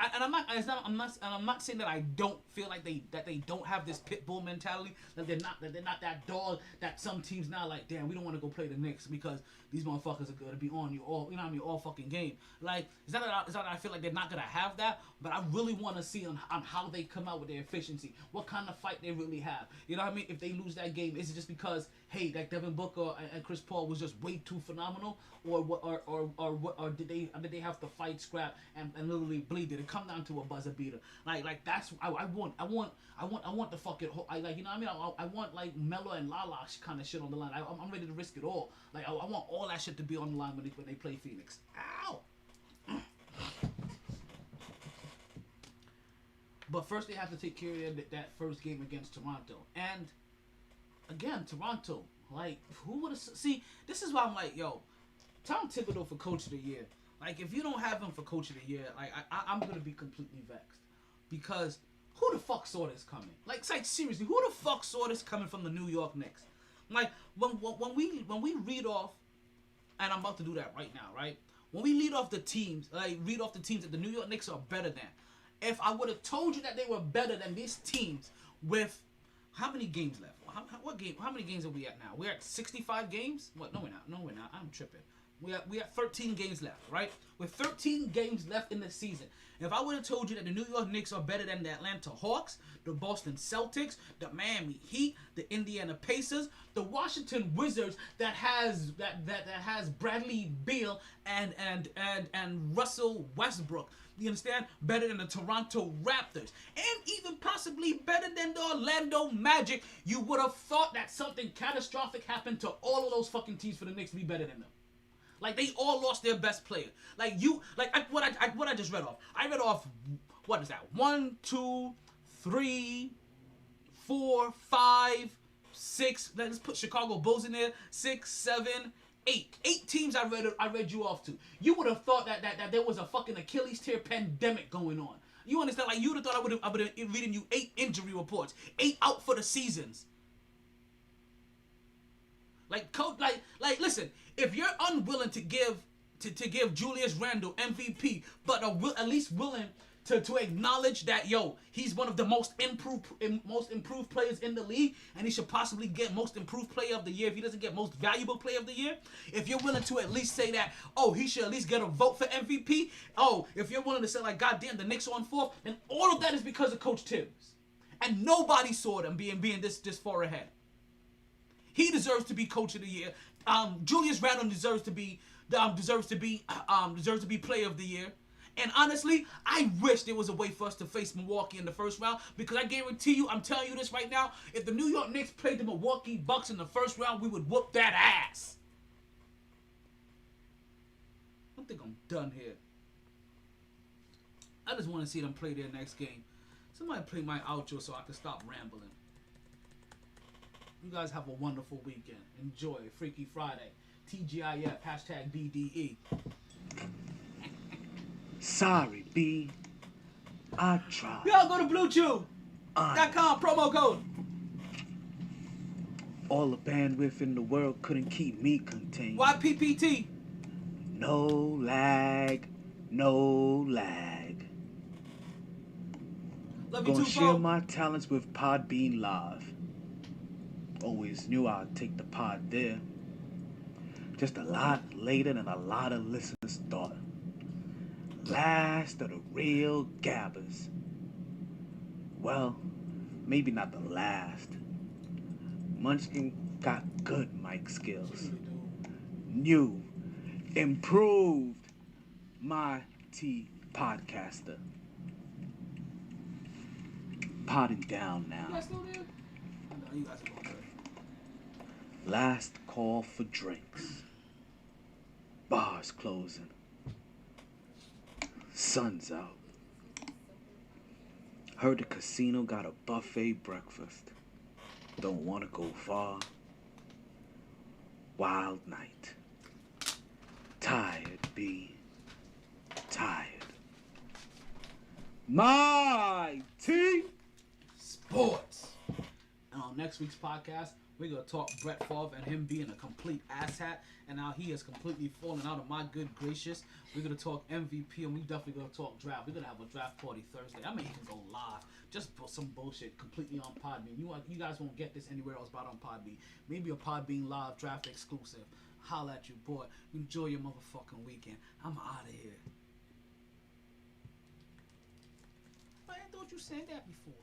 not saying that I don't feel like they don't have this pit bull mentality, that they're not that dog that some teams now damn, we don't want to go play the Knicks because these motherfuckers are going to be on you all, all fucking game. It's not that I feel like they're not going to have that, but I really want to see on how they come out with their efficiency, what kind of fight they really have. You know what I mean? If they lose that game, is it just because Devin Booker and Chris Paul was just way too phenomenal, or did they have to fight fight, scrap, and literally bleed it. It come down to a buzzer beater. Like that's I want the fucking like, you know what I mean? I want like Melo and Lala kind of shit on the line. I'm ready to risk it all. Like I want all that shit to be on the line when they play Phoenix. Ow. But first they have to take care of that first game against Toronto. And again, Toronto, like, who would have... See, this is why I'm like, yo, Tom Thibodeau for Coach of the Year. Like, if you don't have him for Coach of the Year, like, I'm going to be completely vexed. Because who the fuck saw this coming? Like, seriously, who the fuck saw this coming from the New York Knicks? Like, when we read off, and I'm about to do that right now, right? When we read off the teams that the New York Knicks are better than, if I would have told you that they were better than these teams with how many games left? How many games are we at now? We're at 65 games? What? No, we're not. I'm tripping. We have 13 games left, right? With 13 games left in the season. If I would have told you that the New York Knicks are better than the Atlanta Hawks, the Boston Celtics, the Miami Heat, the Indiana Pacers, the Washington Wizards that has Bradley Beal and Russell Westbrook, you understand? Better than the Toronto Raptors, and even possibly better than the Orlando Magic, you would have thought that something catastrophic happened to all of those fucking teams for the Knicks to be better than them. Like, they all lost their best player. What I just read off. I read off, what is that? 1, 2, 3, 4, 5, 6. Let's put Chicago Bulls in there. 6, 7, 8. 8 teams I read you off to. You would have thought that there was a fucking Achilles tear pandemic going on. You understand? Like, you would have thought I would have reading you 8 injury reports. 8 out for the seasons. Like, coach, like, listen. If you're unwilling to give Julius Randle MVP, but are at least willing to acknowledge that, yo, he's one of the most improved players in the league, and he should possibly get most improved player of the year if he doesn't get most valuable player of the year. If you're willing to at least say that, oh, he should at least get a vote for MVP. Oh, if you're willing to say, like, goddamn, the Knicks are on 4th, then all of that is because of Coach Tibbs, and nobody saw them being this far ahead. He deserves to be Coach of the Year. Julius Randle deserves to be player of the year. And honestly, I wish there was a way for us to face Milwaukee in the first round, because I guarantee you, I'm telling you this right now, if the New York Knicks played the Milwaukee Bucks in the first round, we would whoop that ass. I think I'm done here. I just want to see them play their next game. Somebody play my outro so I can stop rambling. You guys have a wonderful weekend. Enjoy. Freaky Friday. TGIF. Hashtag BDE. Sorry, B. I tried. Y'all go to BlueChew.com. Promo code. All the bandwidth in the world couldn't keep me contained. YPPT. No lag. No lag. Love you Gonna too, share bro. my talents with Podbean Live. Always knew I'd take the pod there. Just a lot later than a lot of listeners thought. Last of the real gabbers. Well, maybe not the last. Munchkin got good mic skills. New, improved MyT Podcaster. Potting down now. You guys still there? I know you guys are going good. Last call for drinks. Bars closing. Sun's out. Heard the casino got a buffet breakfast. Don't want to go far. Wild night. Tired, B. Tired. MyT Sports. And on next week's podcast, we're going to talk Brett Favre and him being a complete asshat, and how he has completely fallen out of my good gracious. We're going to talk MVP, and we definitely going to talk draft. We're going to have a draft party Thursday. I may even go live, just for some bullshit, completely on Podbean. You guys won't get this anywhere else but on Podbean. Maybe a Podbean live draft exclusive. Holla at you, boy. Enjoy your motherfucking weekend. I'm out of here. I thought you said that before.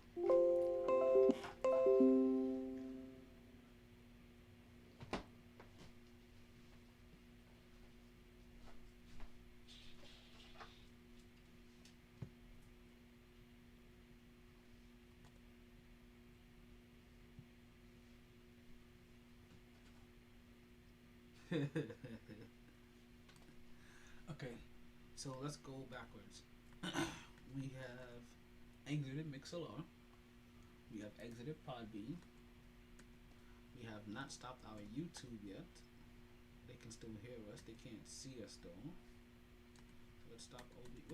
Okay, so let's go backwards. We have exited Mixlr. We have exited Podbean. We have not stopped our YouTube yet. They can still hear us. They can't see us though. So let's stop OB.